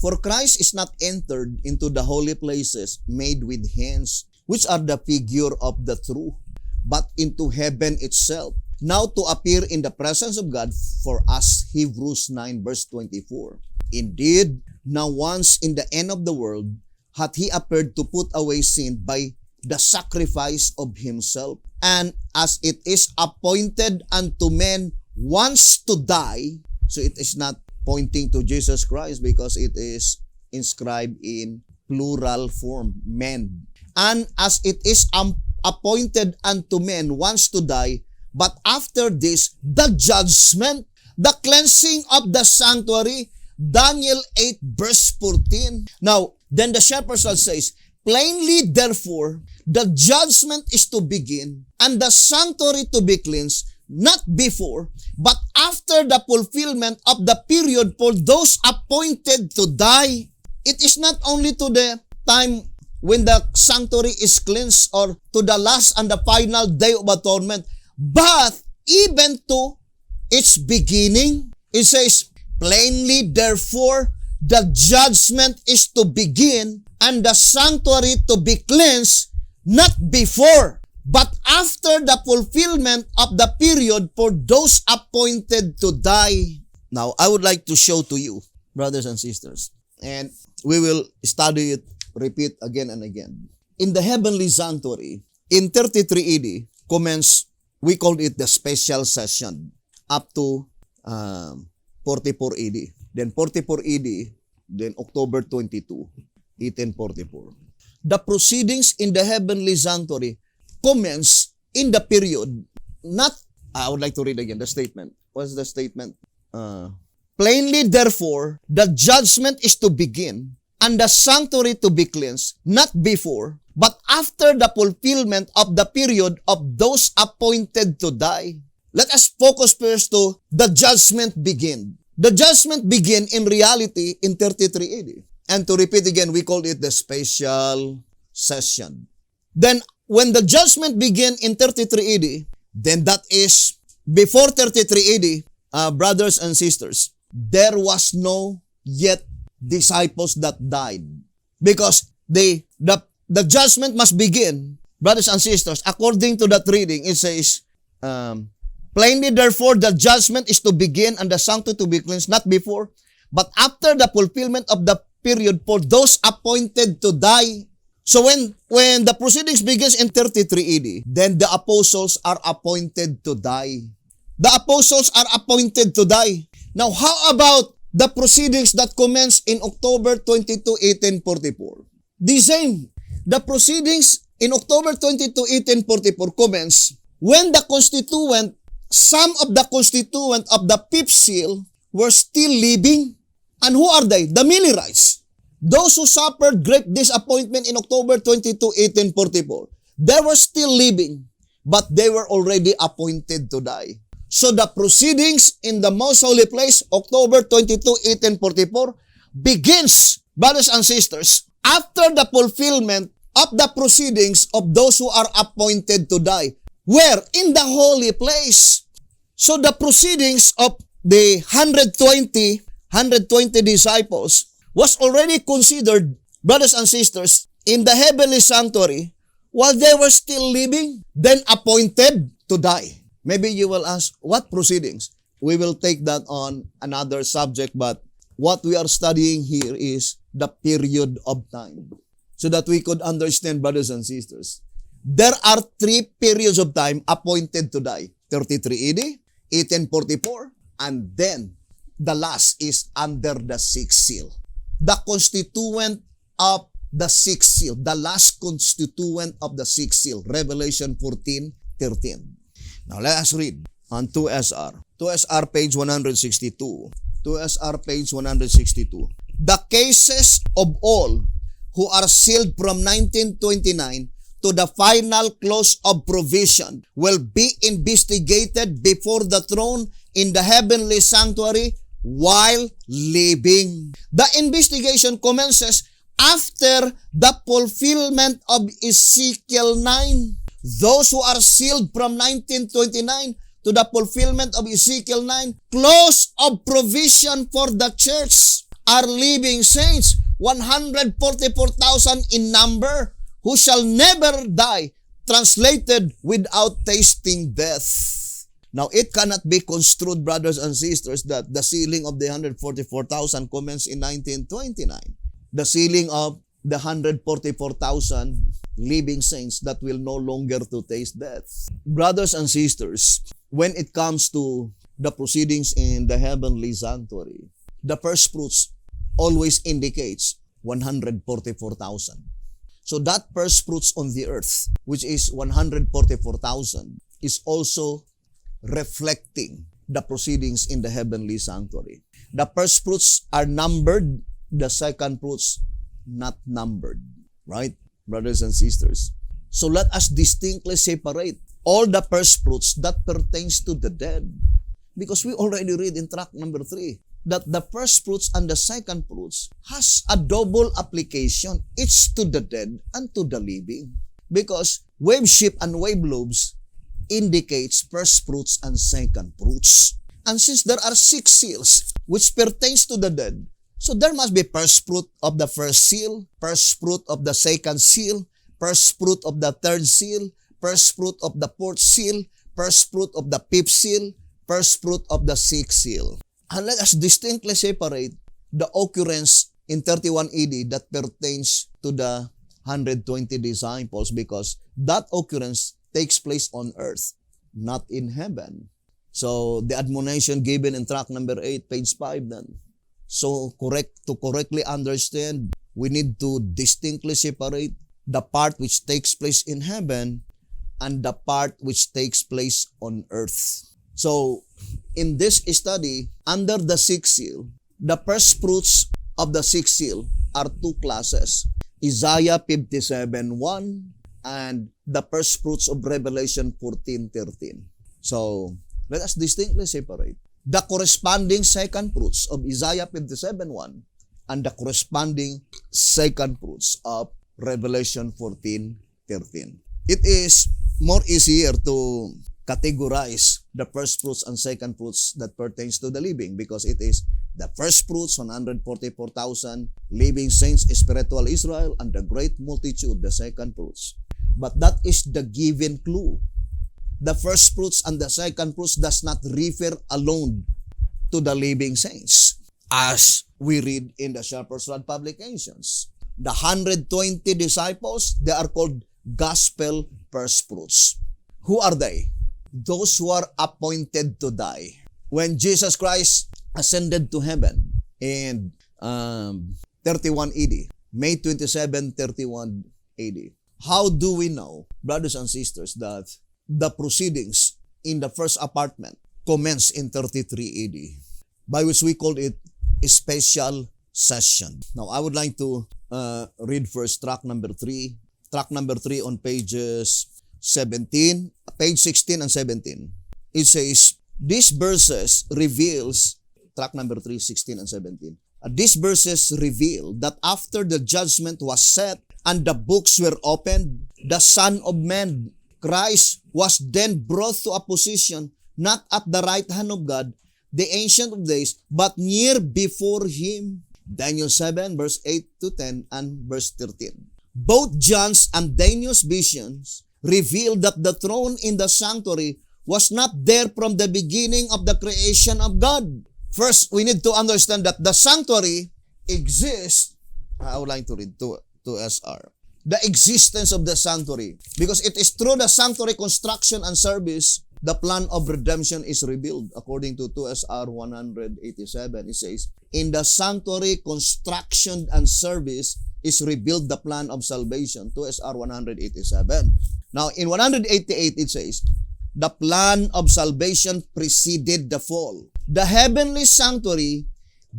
For Christ is not entered into the holy places made with hands, which are the figure of the true, but into heaven itself, now to appear in the presence of God for us. Hebrews 9 verse 24. Indeed, now once in the end of the world, hath he appeared to put away sin by the sacrifice of himself. And as it is appointed unto men once to die, so it is not pointing to Jesus Christ because it is inscribed in plural form, men. And as it is appointed unto men once to die, but after this, the judgment, the cleansing of the sanctuary, Daniel 8 verse 14. Now, then the shepherd says, plainly therefore, the judgment is to begin, and the sanctuary to be cleansed, not before, but after the fulfillment of the period for those appointed to die. It is not only to the time when the sanctuary is cleansed or to the last and the final day of atonement, but even to its beginning. It says, plainly therefore, the judgment is to begin and the sanctuary to be cleansed, not before, but after the fulfillment of the period for those appointed to die. Now, I would like to show to you, brothers and sisters, and we will study it, repeat again and again. In the heavenly sanctuary, in 33 AD, commence, we called it the special session, up to 44 AD. Then 44 AD, then October 22, 1844. The proceedings in the heavenly sanctuary commence in the period, not, I would like to read again the statement. What's the statement? Plainly therefore, the judgment is to begin and the sanctuary to be cleansed, not before, but after the fulfillment of the period of those appointed to die. Let us focus first to the judgment begin. The judgment begin in reality in 33 AD. And to repeat again, we call it the special session. Then, when the judgment began in 33 AD, then that is before 33 AD, brothers and sisters, there was no yet disciples that died. Because the judgment must begin, brothers and sisters, according to that reading, it says, plainly therefore the judgment is to begin and the sanctuary to be cleansed, not before, but after the fulfillment of the period for those appointed to die. So when the proceedings begins in 33 AD, then the apostles are appointed to die. The apostles are appointed to die. Now, how about the proceedings that commence in October 22, 1844? The same. The proceedings in October 22, 1844 commence when the constituent, some of the constituent of the fifth seal were still living. And who are they? The Millerites. Those who suffered great disappointment in October 22, 1844. They were still living, but they were already appointed to die. So the proceedings in the most holy place, October 22, 1844, begins, brothers and sisters, after the fulfillment of the proceedings of those who are appointed to die. Where? In the holy place. So the proceedings of the 120 disciples was already considered, brothers and sisters, in the heavenly sanctuary while they were still living, then appointed to die. Maybe you will ask, what proceedings? We will take that on another subject, but what we are studying here is the period of time. So that we could understand, brothers and sisters, there are 3 periods of time appointed to die. 33 AD, 1844, and then the last is under the 6th seal. The constituent of the 6th seal, the last constituent of the 6th seal, Revelation 14:13. Now let us read on 2SR. 2SR page 162. 2SR page 162. The cases of all who are sealed from 1929 to the final close of provision will be investigated before the throne in the heavenly sanctuary while living. The investigation commences after the fulfillment of Ezekiel 9, Those who are sealed from 1929 to the fulfillment of Ezekiel 9, close of provision for the church are living saints, 144,000 in number, who shall never die, translated without tasting death. Now, it cannot be construed, brothers and sisters, that the sealing of the 144,000 commenced in 1929. The sealing of the 144,000 living saints that will no longer to taste death. Brothers and sisters, when it comes to the proceedings in the heavenly sanctuary, the first fruits always indicates 144,000. So that first fruits on the earth, which is 144,000, is also reflecting the proceedings in the heavenly sanctuary. The first fruits are numbered, the second fruits not numbered. Right, brothers and sisters? So let us distinctly separate all the first fruits that pertains to the dead. Because we already read in tract number 3 that the first fruits and the second fruits has a double application, each to the dead and to the living. Because wave shape and wave lobes indicates first fruits and second fruits. And since there are 6 seals which pertains to the dead, so there must be first fruit of the first seal, first fruit of the second seal, first fruit of the third seal, first fruit of the fourth seal, first fruit of the fifth seal, first fruit of the sixth seal. And let us distinctly separate the occurrence in 31 AD that pertains to the 120 disciples, because that occurrence takes place on earth, not in heaven. So the admonition given in tract number 8, page 5 then. So to correctly understand, we need to distinctly separate the part which takes place in heaven and the part which takes place on earth. So in this study, under the sixth seal, the first fruits of the sixth seal are 2 classes. Isaiah 57:1 and the first fruits of Revelation 14:13. So let us distinctly separate the corresponding second fruits of Isaiah 57:1 and the corresponding second fruits of Revelation 14:13. It is more easier to categorize the first fruits and second fruits that pertains to the living, because it is the first fruits, 144,000 living saints, spiritual Israel, and the great multitude, the second fruits. But that is the given clue. The first fruits and the second fruits does not refer alone to the living saints, as we read in the Shepherd's Rod publications. The 120 disciples, they are called gospel first fruits. Who are they? Those who are appointed to die. When Jesus Christ ascended to heaven in 31 AD, May 27, 31 AD. How do we know, brothers and sisters, that the proceedings in the first apartment commenced in 33 AD, by which we called it a special session? Now, I would like to read first tract number 3. Tract number 3 on pages 17, page 16 and 17. It says, these verses reveals, tract number 3, 16 and 17. These verses reveal that after the judgment was set and the books were opened, the Son of Man, Christ, was then brought to a position not at the right hand of God, the Ancient of Days, but near before Him. Daniel 7, verse 8 to 10 and verse 13. Both John's and Daniel's visions reveal that the throne in the sanctuary was not there from the beginning of the creation of God. First, we need to understand that the sanctuary exists. I would like to read to SR. The existence of the sanctuary. Because it is through the sanctuary construction and service, the plan of redemption is revealed. According to 2SR 187, it says, in the sanctuary construction and service is revealed the plan of salvation. 2SR 187. Now, in 188, it says, the plan of salvation preceded the fall. The heavenly sanctuary,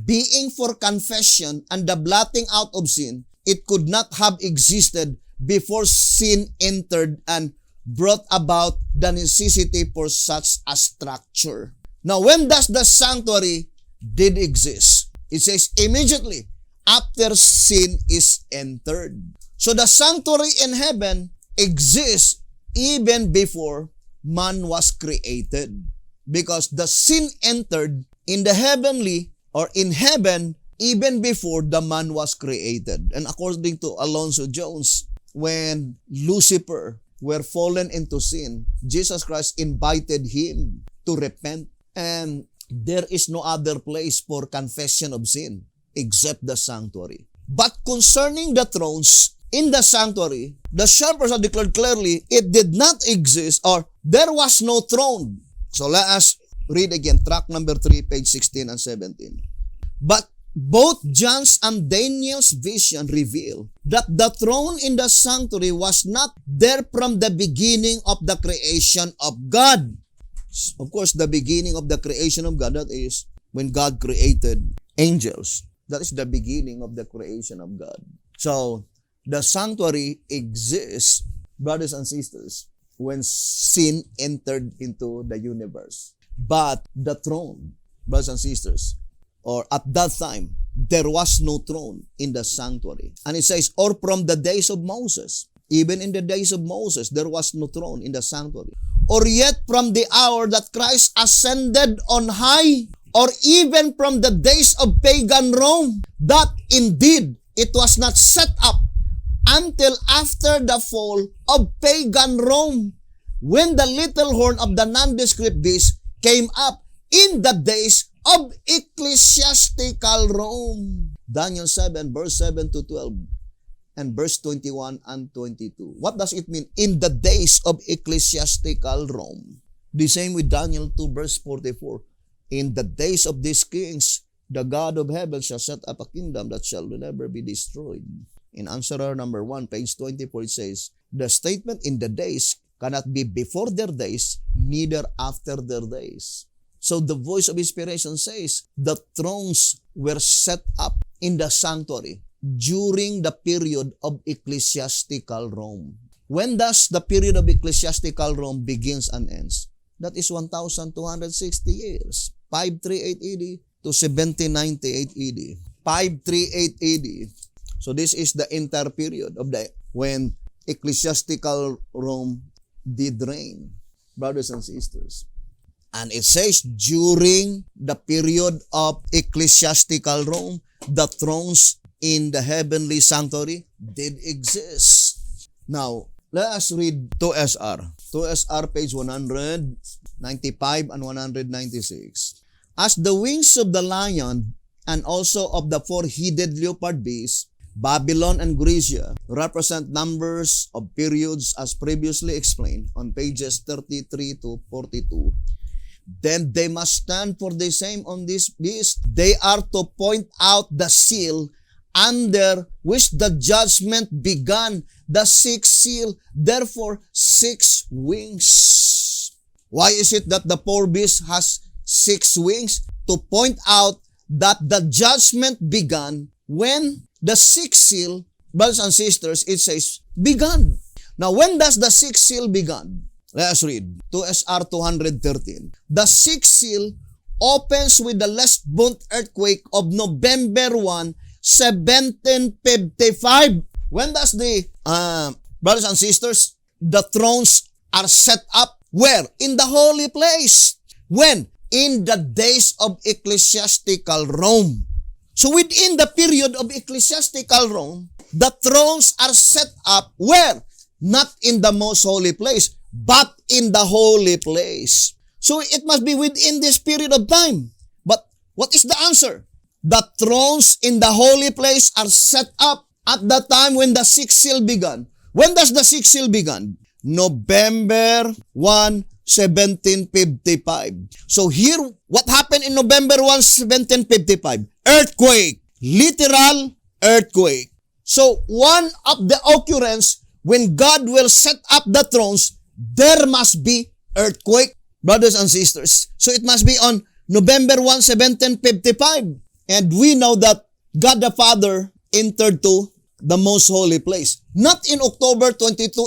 being for confession and the blotting out of sin, it could not have existed before sin entered and brought about the necessity for such a structure. Now, when does the sanctuary did exist? It says immediately after sin is entered. So the sanctuary in heaven exists even before man was created. Because the sin entered in the heavenly or in heaven even before the man was created. And according to Alonzo Jones, when Lucifer were fallen into sin, Jesus Christ invited him to repent. And there is no other place for confession of sin except the sanctuary. But concerning the thrones in the sanctuary, the shepherds have declared clearly it did not exist or there was no throne. So let us read again, track number 3, page 16 and 17. But both John's and Daniel's vision reveal that the throne in the sanctuary was not there from the beginning of the creation of God. Of course, the beginning of the creation of God, that is when God created angels. That is the beginning of the creation of God. So, the sanctuary exists, brothers and sisters, when sin entered into the universe. But the throne, brothers and sisters, or at that time, there was no throne in the sanctuary. And it says, or from the days of Moses. Even in the days of Moses, there was no throne in the sanctuary. Or yet from the hour that Christ ascended on high, or even from the days of pagan Rome, that indeed it was not set up until after the fall of pagan Rome, when the little horn of the nondescript beast came up in the days of ecclesiastical Rome. Daniel 7, verse 7 to 12, and verse 21 and 22. What does it mean? In the days of ecclesiastical Rome. The same with Daniel 2, verse 44. In the days of these kings, the God of heaven shall set up a kingdom that shall never be destroyed. In answerer number 1, page 24, it says, the statement in the days cannot be before their days, neither after their days. So the voice of inspiration says, the thrones were set up in the sanctuary during the period of ecclesiastical Rome. When does the period of ecclesiastical Rome begins and ends? That is 1,260 years. 538 AD to 1798 AD. 538 AD. So this is the entire period of when ecclesiastical Rome did reign, brothers and sisters. And it says, during the period of ecclesiastical Rome, the thrones in the heavenly sanctuary did exist. Now, let us read 2SR. 2SR, page 195 and 196. As the wings of the lion and also of the four-headed leopard beast, Babylon and Grecia represent numbers of periods as previously explained on pages 33 to 42. Then they must stand for the same on this beast. They are to point out the seal under which the judgment began, the sixth seal, therefore 6 wings. Why is it that the poor beast has 6 wings? To point out that the judgment began when the 6th seal, brothers and sisters, it says, began. Now, when does the 6th seal began? Let us read. 2SR 213. The 6th seal opens with the Lesbos earthquake of November 1, 1755. When does the, brothers and sisters, the thrones are set up? Where? In the holy place. When? In the days of ecclesiastical Rome. So within the period of ecclesiastical Rome, the thrones are set up where? Not in the most holy place, but in the holy place. So it must be within this period of time. But what is the answer? The thrones in the holy place are set up at the time when the 6th seal began. When does the 6th seal began? November 1, 1755. So here, what happened in November 1, 1755? Earthquake. Literal earthquake. So one of the occurrence when God will set up the thrones, there must be earthquake, brothers and sisters. So it must be on November 1, 1755. And we know that God the Father entered to the most holy place. Not in October 22,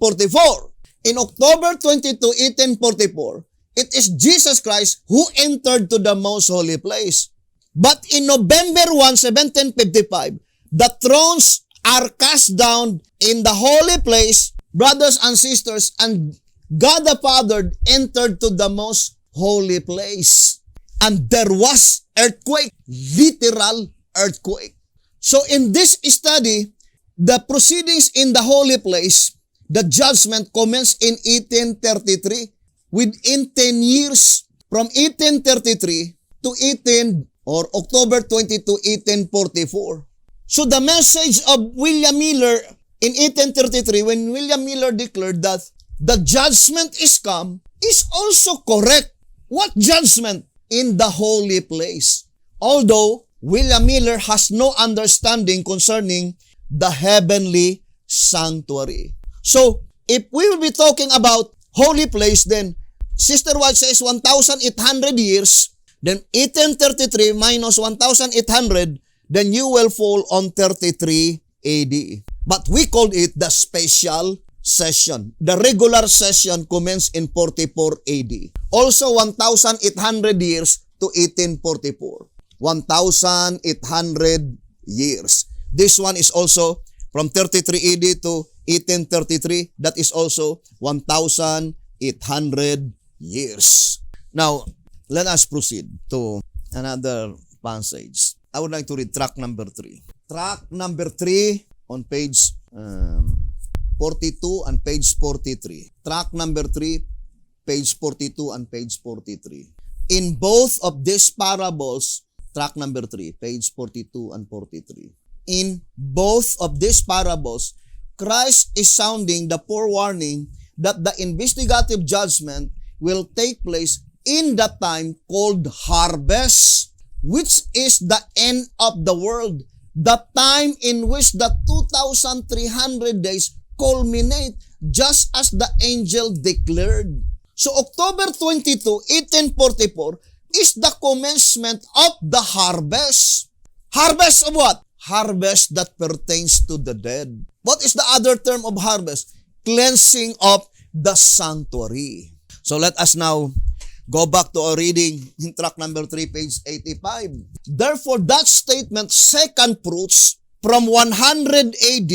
1844. In October 22, 1844, it is Jesus Christ who entered to the most holy place. But in November 1, 1755, the thrones are cast down in the holy place brothers and sisters, and God the Father entered to the most holy place. And there was earthquake, literal earthquake. So in this study, the proceedings in the holy place, the judgment commenced in 1833. Within 10 years, from 1833 to October 22, 1844. So the message of William Miller in 1833, when William Miller declared that the judgment is come, is also correct. What judgment? In the holy place. Although William Miller has no understanding concerning the heavenly sanctuary. So, if we will be talking about holy place, then Sister White says 1,800 years, then 1833 minus 1,800, then you will fall on 33 AD. But we called it the special session. The regular session commenced in 44 AD. Also 1,800 years to 1844. 1,800 years. This one is also from 33 AD to 1833. That is also 1,800 years. Now, let us proceed to another passage. I would like to read track number 3. Track number 3 on page 42 and page 43. Track number 3, page 42 and page 43. In both of these parables, track number 3, page 42 and 43. In both of these parables, Christ is sounding the forewarning that the investigative judgment will take place in the time called harvest, which is the end of the world, the time in which the 2,300 days culminate, just as the angel declared. So October 22, 1844 is the commencement of the harvest. Harvest of what? Harvest that pertains to the dead. What is the other term of harvest? Cleansing of the sanctuary. So let us now go back to our reading in track number 3, page 85. Therefore, that statement, second fruits, from 100 AD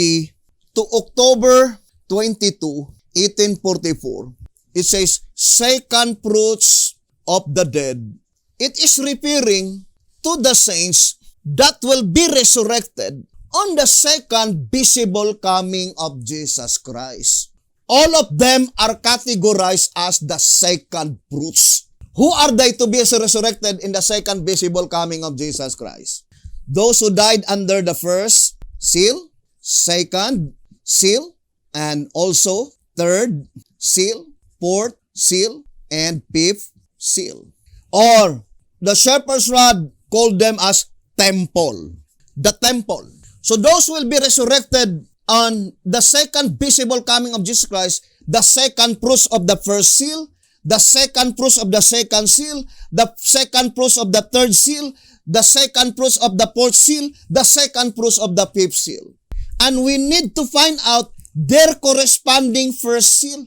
to October 22, 1844, it says, second fruits of the dead. It is referring to the saints that will be resurrected on the second visible coming of Jesus Christ. All of them are categorized as the second fruits. Who are they to be resurrected in the second visible coming of Jesus Christ? Those who died under the first seal, second seal, and also third seal, fourth seal, and fifth seal. Or the shepherd's rod called them as temple. The temple. So those will be resurrected on the second visible coming of Jesus Christ, the second fruits of the first seal, the second fruits of the second seal, the second fruits of the third seal, the second fruits of the fourth seal, the second fruits of the fifth seal. And we need to find out their corresponding first seal.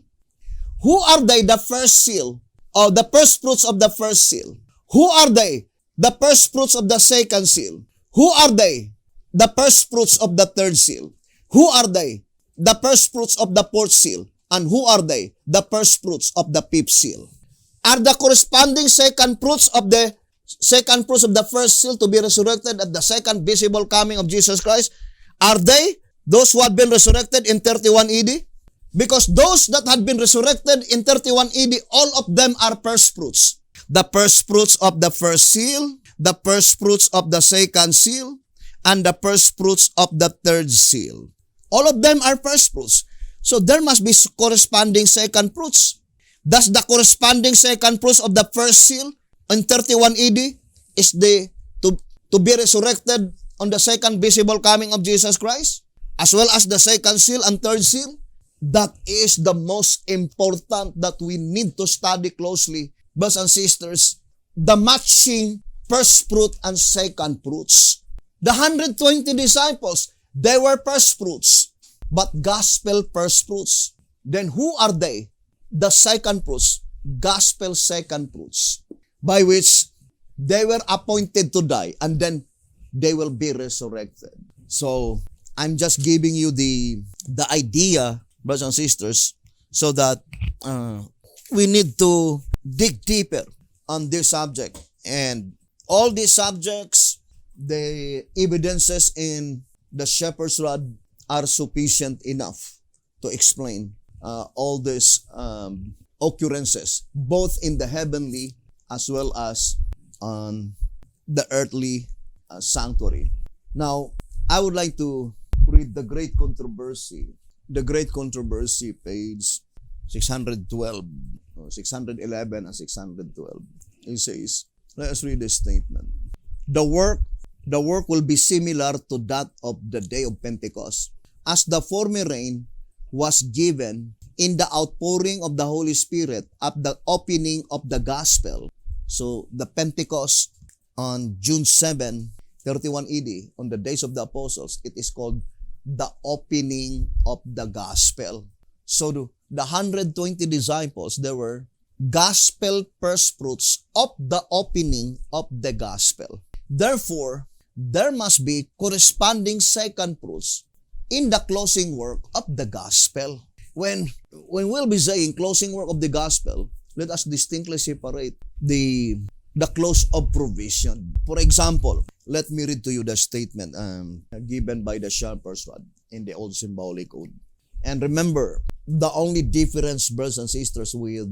Who are they? The first seal, or the first fruits of the first seal. Who are they? The first fruits of the second seal. Who are they? The first fruits of the third seal. Who are they? The first fruits of the fourth seal. And who are they? The first fruits of the fifth seal. Are the corresponding second fruits of the first seal to be resurrected at the second visible coming of Jesus Christ? Are they those who had been resurrected in 31 AD? Because those that had been resurrected in 31 AD, all of them are first fruits. The first fruits of the first seal, the first fruits of the second seal, and the first fruits of the third seal. All of them are first fruits. So there must be corresponding second fruits. Thus, the corresponding second fruits of the first seal in 31 AD is to be resurrected on the second visible coming of Jesus Christ, as well as the second seal and third seal. That is the most important that we need to study closely, brothers and sisters, the matching first fruit and second fruits. The 120 disciples, they were first fruits, but gospel first fruits. Then who are they? The second fruits, gospel second fruits, by which they were appointed to die, and then they will be resurrected. So, I'm just giving you the idea brothers and sisters, so that we need to dig deeper on this subject. And all these subjects, the evidences in the shepherd's rod are sufficient enough to explain all these occurrences, both in the heavenly as well as on the earthly sanctuary. Now, I would like to read the Great Controversy. The Great Controversy, page 612, 611 and 612. It says, let us read this statement. The work will be similar to that of the day of Pentecost, as the former rain was given in the outpouring of the Holy Spirit at the opening of the gospel. So the Pentecost on June 7, 31 AD, on the days of the apostles, it is called the opening of the gospel. So the 120 disciples, they were gospel first fruits of the opening of the gospel. Therefore, there must be corresponding second fruits in the closing work of the gospel. When we'll be saying closing work of the gospel, let us distinctly separate the close of provision. For example, let me read to you the statement given by the shepherd's rod in the Old Symbolic Code. And remember, the only difference, brothers and sisters, with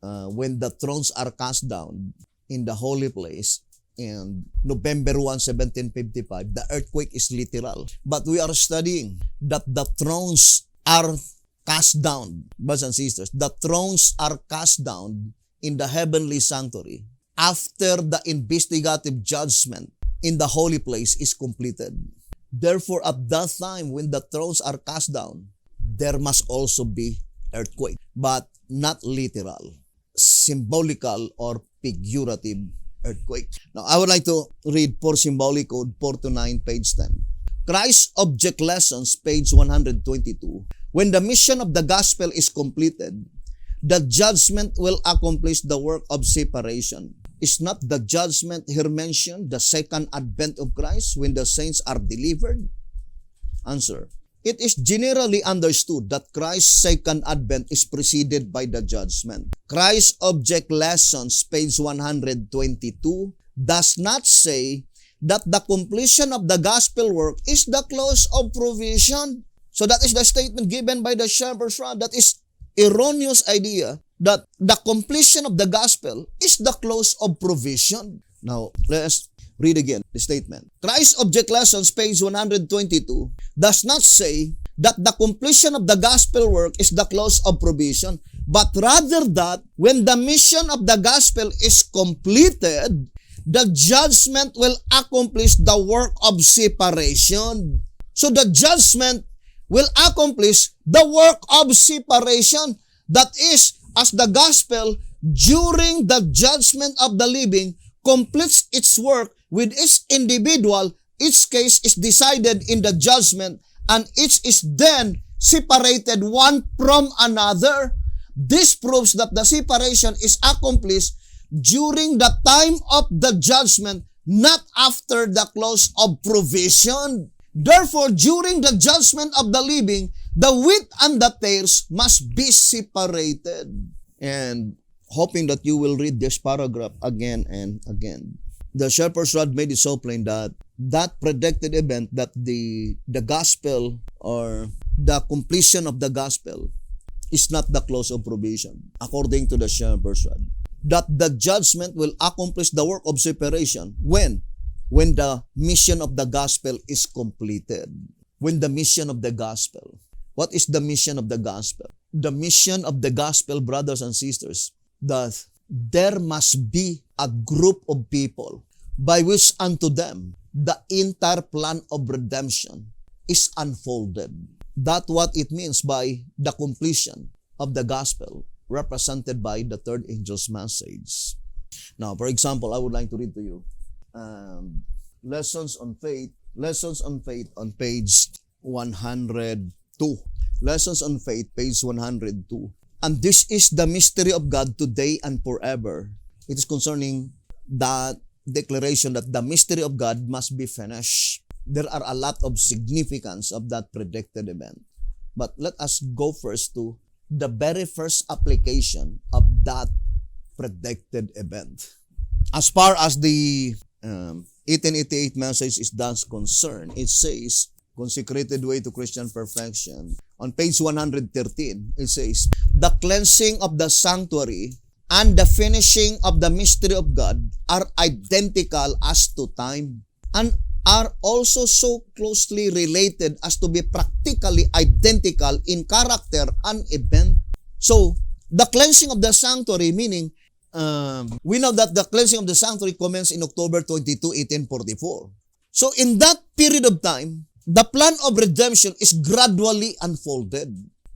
when the thrones are cast down in the holy place, and November 1, 1755, the earthquake is literal. But we are studying that the thrones are cast down, brothers and sisters. The thrones are cast down in the heavenly sanctuary after the investigative judgment in the holy place is completed. Therefore, at that time when the thrones are cast down, there must also be earthquake, but not literal, symbolical or figurative earthquake. Now, I would like to read for Symbolic Code 429, page 10. Christ Object Lessons, page 122. When the mission of the gospel is completed, the judgment will accomplish the work of separation. Is not the judgment here mentioned the second advent of Christ when the saints are delivered? Answer. It is generally understood that Christ's second advent is preceded by the judgment. Christ Object Lessons, page 122, does not say that the completion of the gospel work is the close of provision. So that is the statement given by the shepherd's rod. That is erroneous idea that the completion of the gospel is the close of provision. Now, let's read again the statement. Christ Object Lessons, page 122, does not say that the completion of the gospel work is the close of provision, but rather that when the mission of the gospel is completed, the judgment will accomplish the work of separation. So the judgment will accomplish the work of separation. That is, as the gospel during the judgment of the living completes its work with each individual, each case is decided in the judgment and each is then separated one from another. This proves that the separation is accomplished during the time of the judgment, not after the close of provision. Therefore, during the judgment of the living, the wheat and the tares must be separated. And hoping that you will read this paragraph again and again. The shepherd's rod made it so plain that that predicted event, that the gospel or the completion of the gospel is not the close of provision, according to the shepherd's rod. That the judgment will accomplish the work of separation when the mission of the gospel is completed. When the mission of the gospel. What is the mission of the gospel? The mission of the gospel, brothers and sisters, that there must be a group of people by which unto them the entire plan of redemption is unfolded. That's what it means by the completion of the gospel, represented by the third angel's message. Now, for example, I would like to read to you Lessons on Faith on page 102. Lessons on Faith, page 102. And this is the mystery of God today and forever. It is concerning that declaration that the mystery of God must be finished. There are a lot of significance of that predicted event. But let us go first to the very first application of that predicted event. As far as the 1888 message is thus concerned, it says, Consecrated Way to Christian Perfection. On page 113, it says, the cleansing of the sanctuary and the finishing of the mystery of God are identical as to time and are also so closely related as to be practically identical in character and event. So, the cleansing of the sanctuary, meaning, we know that the cleansing of the sanctuary commenced in October 22, 1844. So, in that period of time, the plan of redemption is gradually unfolded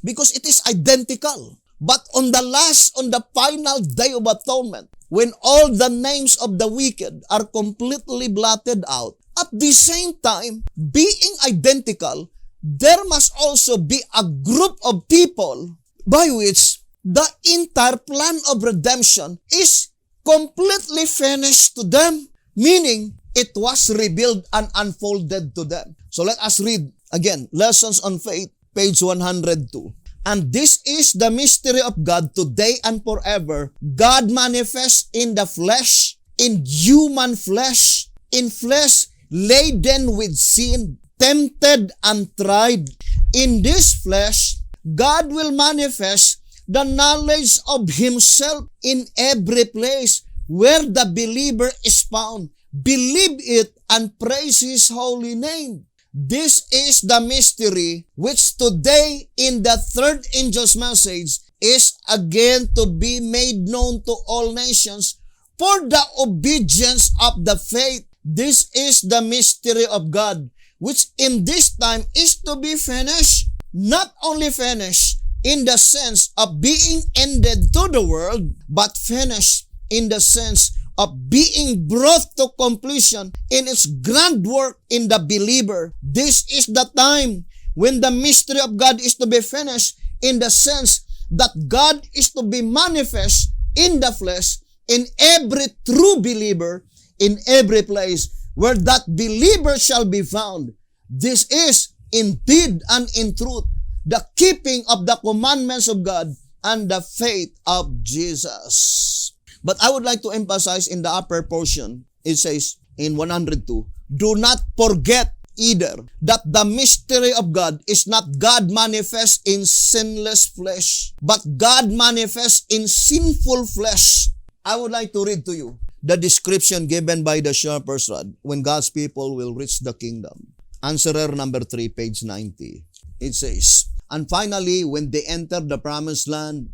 because it is identical. But on the final day of atonement, when all the names of the wicked are completely blotted out, at the same time, being identical, there must also be a group of people by which the entire plan of redemption is completely finished to them, meaning it was revealed and unfolded to them. So let us read again, Lessons on Faith, page 102. And this is the mystery of God today and forever. God manifests in the flesh, in human flesh, in flesh laden with sin, tempted and tried. In this flesh, God will manifest the knowledge of Himself in every place where the believer is found. Believe it and praise His holy name. This is the mystery which today in the third angel's message is again to be made known to all nations for the obedience of the faith. This is the mystery of God, which in this time is to be finished. Not only finished in the sense of being ended to the world, but finished in the sense of being brought to completion in its grand work in the believer. This is the time when the mystery of God is to be finished in the sense that God is to be manifest in the flesh in every true believer, in every place where that believer shall be found. This is indeed and in truth the keeping of the commandments of God and the faith of Jesus. But I would like to emphasize in the upper portion, it says in 102, do not forget either that the mystery of God is not God manifest in sinless flesh, but God manifest in sinful flesh. I would like to read to you the description given by the shepherd's rod when God's people will reach the kingdom. Answerer number 3, page 90. It says, and finally, when they enter the promised land,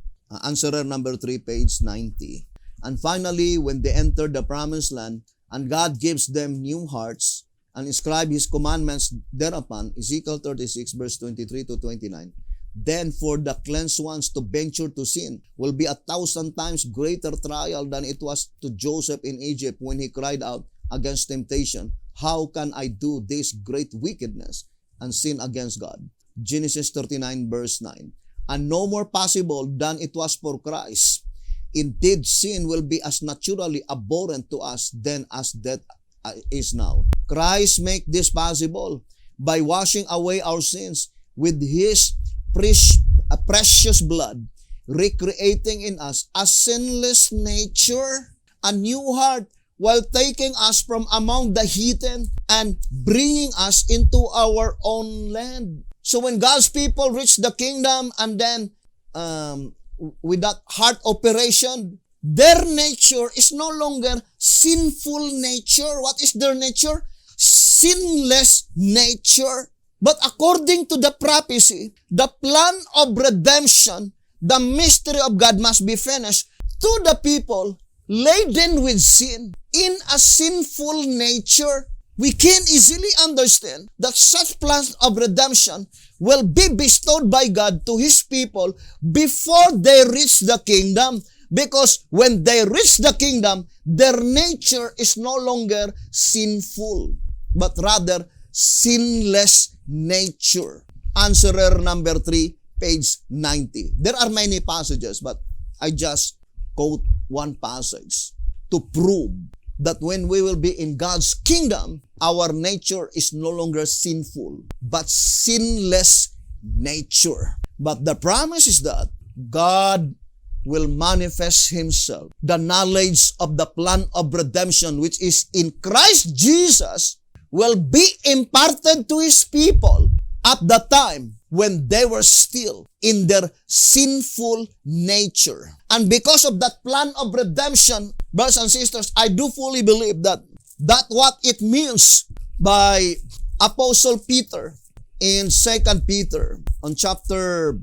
answerer number 3, page 90. And finally, when they enter the promised land, and God gives them new hearts, and inscribe His commandments thereupon, Ezekiel 36, verse 23 to 29, then for the cleansed ones to venture to sin will be 1,000 times greater trial than it was to Joseph in Egypt when he cried out against temptation, how can I do this great wickedness and sin against God? Genesis 39, verse 9. And no more possible than it was for Christ. Indeed, sin will be as naturally abhorrent to us then as death is now. Christ made this possible by washing away our sins with His precious blood, recreating in us a sinless nature, a new heart, while taking us from among the heathen and bringing us into our own land. So when God's people reach the kingdom and then with that heart operation, their nature is no longer sinful nature. What is their nature? Sinless nature. But according to the prophecy, the plan of redemption, the mystery of God must be finished to the people laden with sin, in a sinful nature. We can easily understand that such plans of redemption will be bestowed by God to His people before they reach the kingdom. Because when they reach the kingdom, their nature is no longer sinful, but rather sinless nature. Answerer number 3, page 90. There are many passages, but I just quote one passage to prove that when we will be in God's kingdom, our nature is no longer sinful, but sinless nature. But the promise is that God will manifest Himself. The knowledge of the plan of redemption, which is in Christ Jesus, will be imparted to His people at the time when they were still in their sinful nature. And because of that plan of redemption, brothers and sisters, I do fully believe that what it means by Apostle Peter in 2 Peter on chapter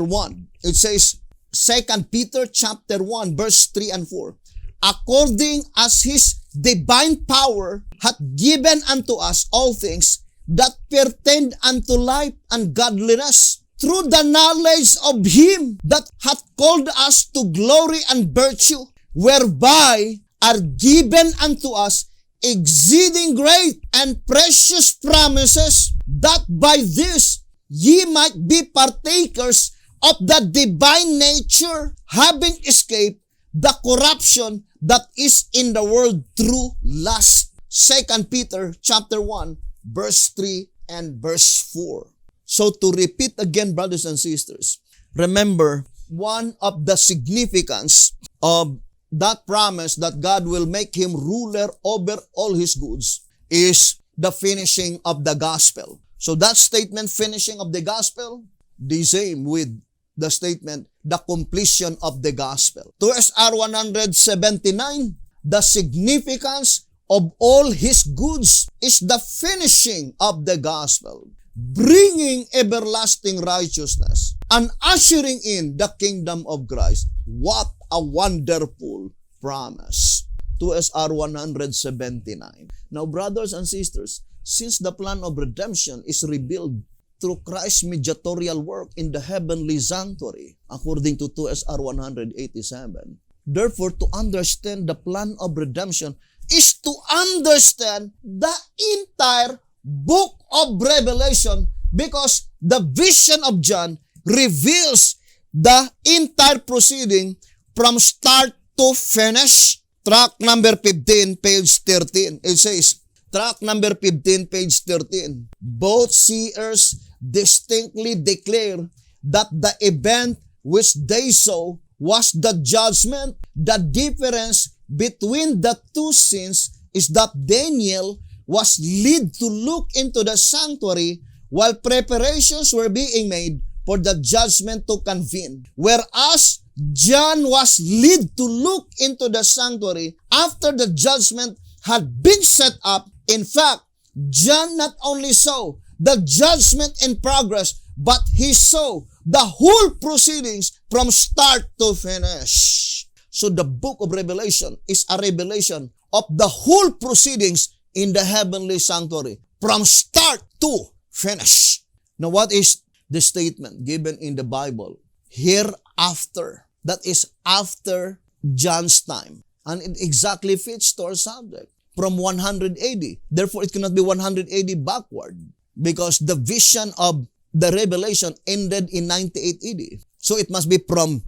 1. It says, 2 Peter chapter 1 verse 3 and 4. According as His divine power hath given unto us all things that pertain unto life and godliness, through the knowledge of Him that hath called us to glory and virtue, whereby are given unto us exceeding great and precious promises, that by this ye might be partakers of the divine nature, having escaped the corruption that is in the world through lust. 2 Peter chapter 1 verse 3 and verse 4. So to repeat again, brothers and sisters, remember, one of the significance of that promise that God will make Him ruler over all His goods is the finishing of the gospel. So that statement, finishing of the gospel, the same with the statement, the completion of the gospel. 2SR 179, the significance of all His goods is the finishing of the gospel, bringing everlasting righteousness and ushering in the kingdom of Christ. What a wonderful promise. 2SR 179. Now, brothers and sisters, since the plan of redemption is revealed through Christ's mediatorial work in the heavenly sanctuary, according to 2SR 187, therefore, to understand the plan of redemption is to understand the entire book of Revelation, because the vision of John reveals the entire proceeding from start to finish. Track number 15, page 13. It says, track number 15, page 13. Both seers distinctly declare that the event which they saw was the judgment. The difference between the two scenes is that Daniel was led to look into the sanctuary while preparations were being made for the judgment to convene, whereas John was led to look into the sanctuary after the judgment had been set up. In fact, John not only saw the judgment in progress, but he saw the whole proceedings from start to finish. So the book of Revelation is a revelation of the whole proceedings in the heavenly sanctuary, from start to finish. Now, what is the statement given in the Bible? Hereafter. That is after John's time. And it exactly fits to our subject. From 100 AD. Therefore, it cannot be 100 AD backward, because the vision of the revelation ended in 98 AD. So it must be from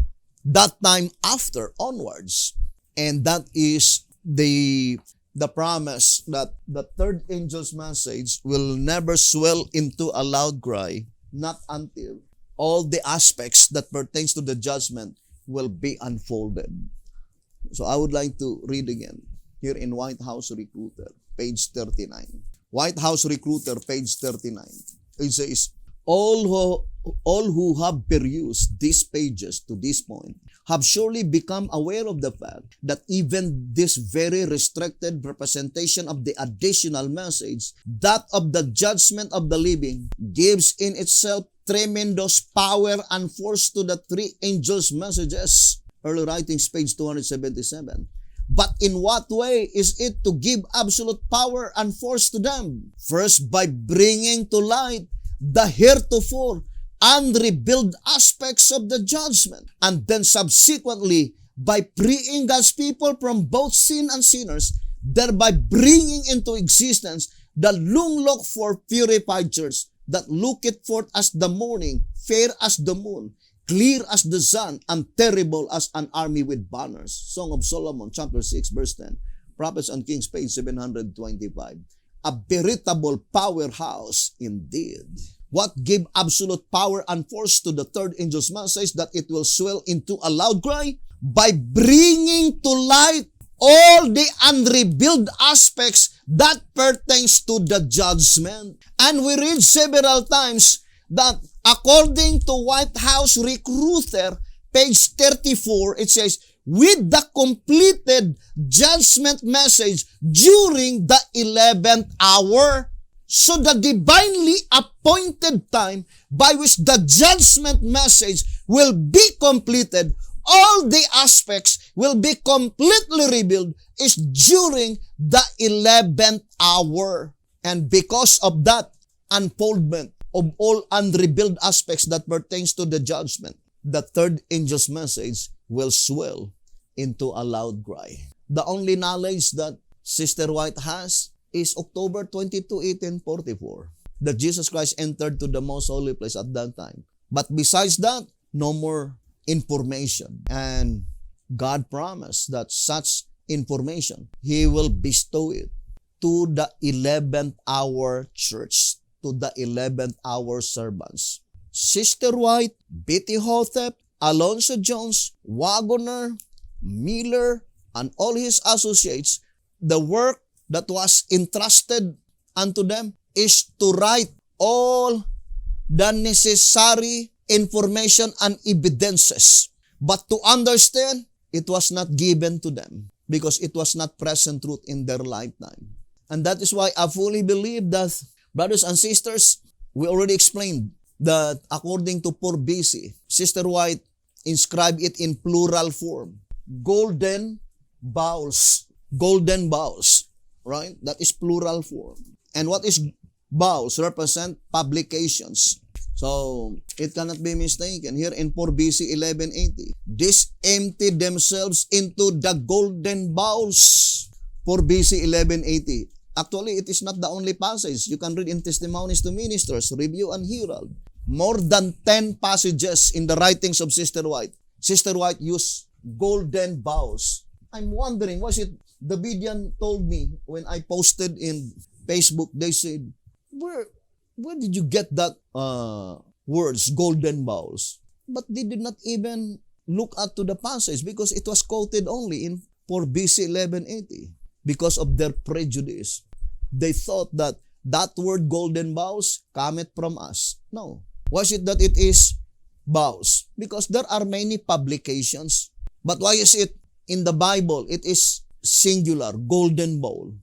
that time after onwards. And that is the promise that the third angel's message will never swell into a loud cry, not until all the aspects that pertains to the judgment will be unfolded. So I would like to read again here in White House Recruiter, page 39. White House Recruiter, page 39. It says, all who have perused these pages to this point have surely become aware of the fact that even this very restricted representation of the additional message, that of the judgment of the living, gives in itself tremendous power and force to the three angels' messages. Early Writings, page 277. But in what way is it to give absolute power and force to them? First, by bringing to light the heretofore unrevealed aspects of the judgment, and then subsequently by freeing God's people from both sin and sinners, thereby bringing into existence the long-looked for purified church that looketh forth as the morning, fair as the moon, clear as the sun, and terrible as an army with banners. Song of Solomon, chapter 6, verse 10. Prophets and Kings, page 725. A veritable powerhouse indeed. What gave absolute power and force to the third angel's message that it will swell into a loud cry? By bringing to light all the unrevealed aspects that pertains to the judgment. And we read several times that according to White House Recruiter, page 34, it says, with the completed judgment message during the 11th hour. So the divinely appointed time by which the judgment message will be completed, all the aspects will be completely revealed, is during the 11th hour. And because of that unfoldment of all unrevealed aspects that pertains to the judgment, the third angel's message will swell into a loud cry. The only knowledge that Sister White has is October 22, 1844, that Jesus Christ entered to the most holy place at that time. But besides that, no more information. And God promised that such information, He will bestow it to the 11th hour church, to the 11th hour servants. Sister White, Betty Hotep, Alonzo Jones, Wagoner, Miller, and all his associates, the work that was entrusted unto them is to write all the necessary information and evidences. But to understand, it was not given to them because it was not present truth in their lifetime. And that is why I fully believe that, brothers and sisters, we already explained that according to 4 BC, Sister White inscribed it in plural form. Golden bowls. Golden bowls. Right? That is plural form. And what is bowls? Represent publications. So, it cannot be mistaken. Here in 4 BC 1180, these emptied themselves into the golden bowls. 4 BC 1180. Actually, it is not the only passage. You can read in Testimonies to Ministers, Review and Herald. More than 10 passages in the writings of Sister White. Sister White used golden bowls. I'm wondering, was it Davidian told me when I posted in Facebook, they said, where did you get that words, golden bowls? But they did not even look at to the passage because it was quoted only in 4 BC 1180. Because of their prejudice, they thought that that word golden bowls cometh from us. No. Was it that it is bowls? Because there are many publications. But why is it in the Bible, it is singular, golden bowl?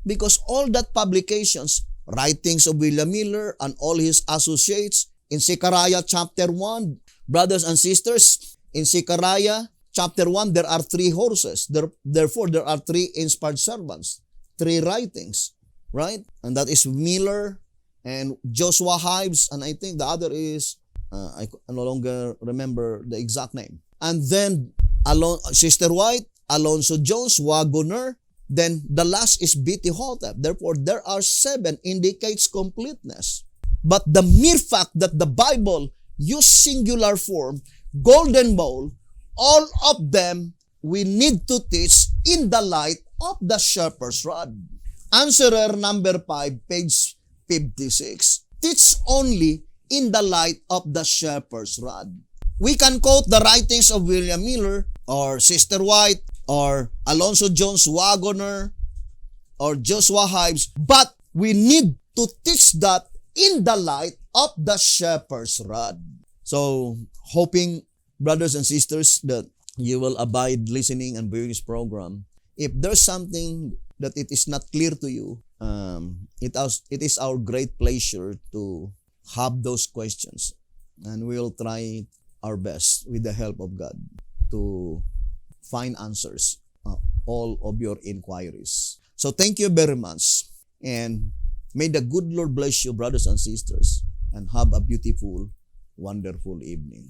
Because all that publications, writings of William Miller and all his associates, in Zechariah chapter 1, brothers and sisters, in Zechariah chapter 1, there are 3 horses. Therefore, there are 3 inspired servants, 3 writings, right? And that is Miller and Joshua Hives, and I think the other is, I no longer remember the exact name. And then Sister White, Alonzo Jones, Wagoner, then the last is Betty Hotep. Therefore, there are 7, indicates completeness. But the mere fact that the Bible used singular form, golden bowl, all of them we need to teach in the light of the shepherd's rod. Answerer number 5, page 56. Teach only in the light of the shepherd's rod. We can quote the writings of William Miller or Sister White or Alonzo Jones, Wagoner or Joshua Hives, but we need to teach that in the light of the shepherd's rod. So, hoping, brothers and sisters, that you will abide listening and viewing this program. If there's something that it is not clear to you, it is our great pleasure to have those questions. And we'll try our best with the help of God to find answers all of your inquiries. So thank you very much. And may the good Lord bless you, brothers and sisters, and have a beautiful, wonderful evening.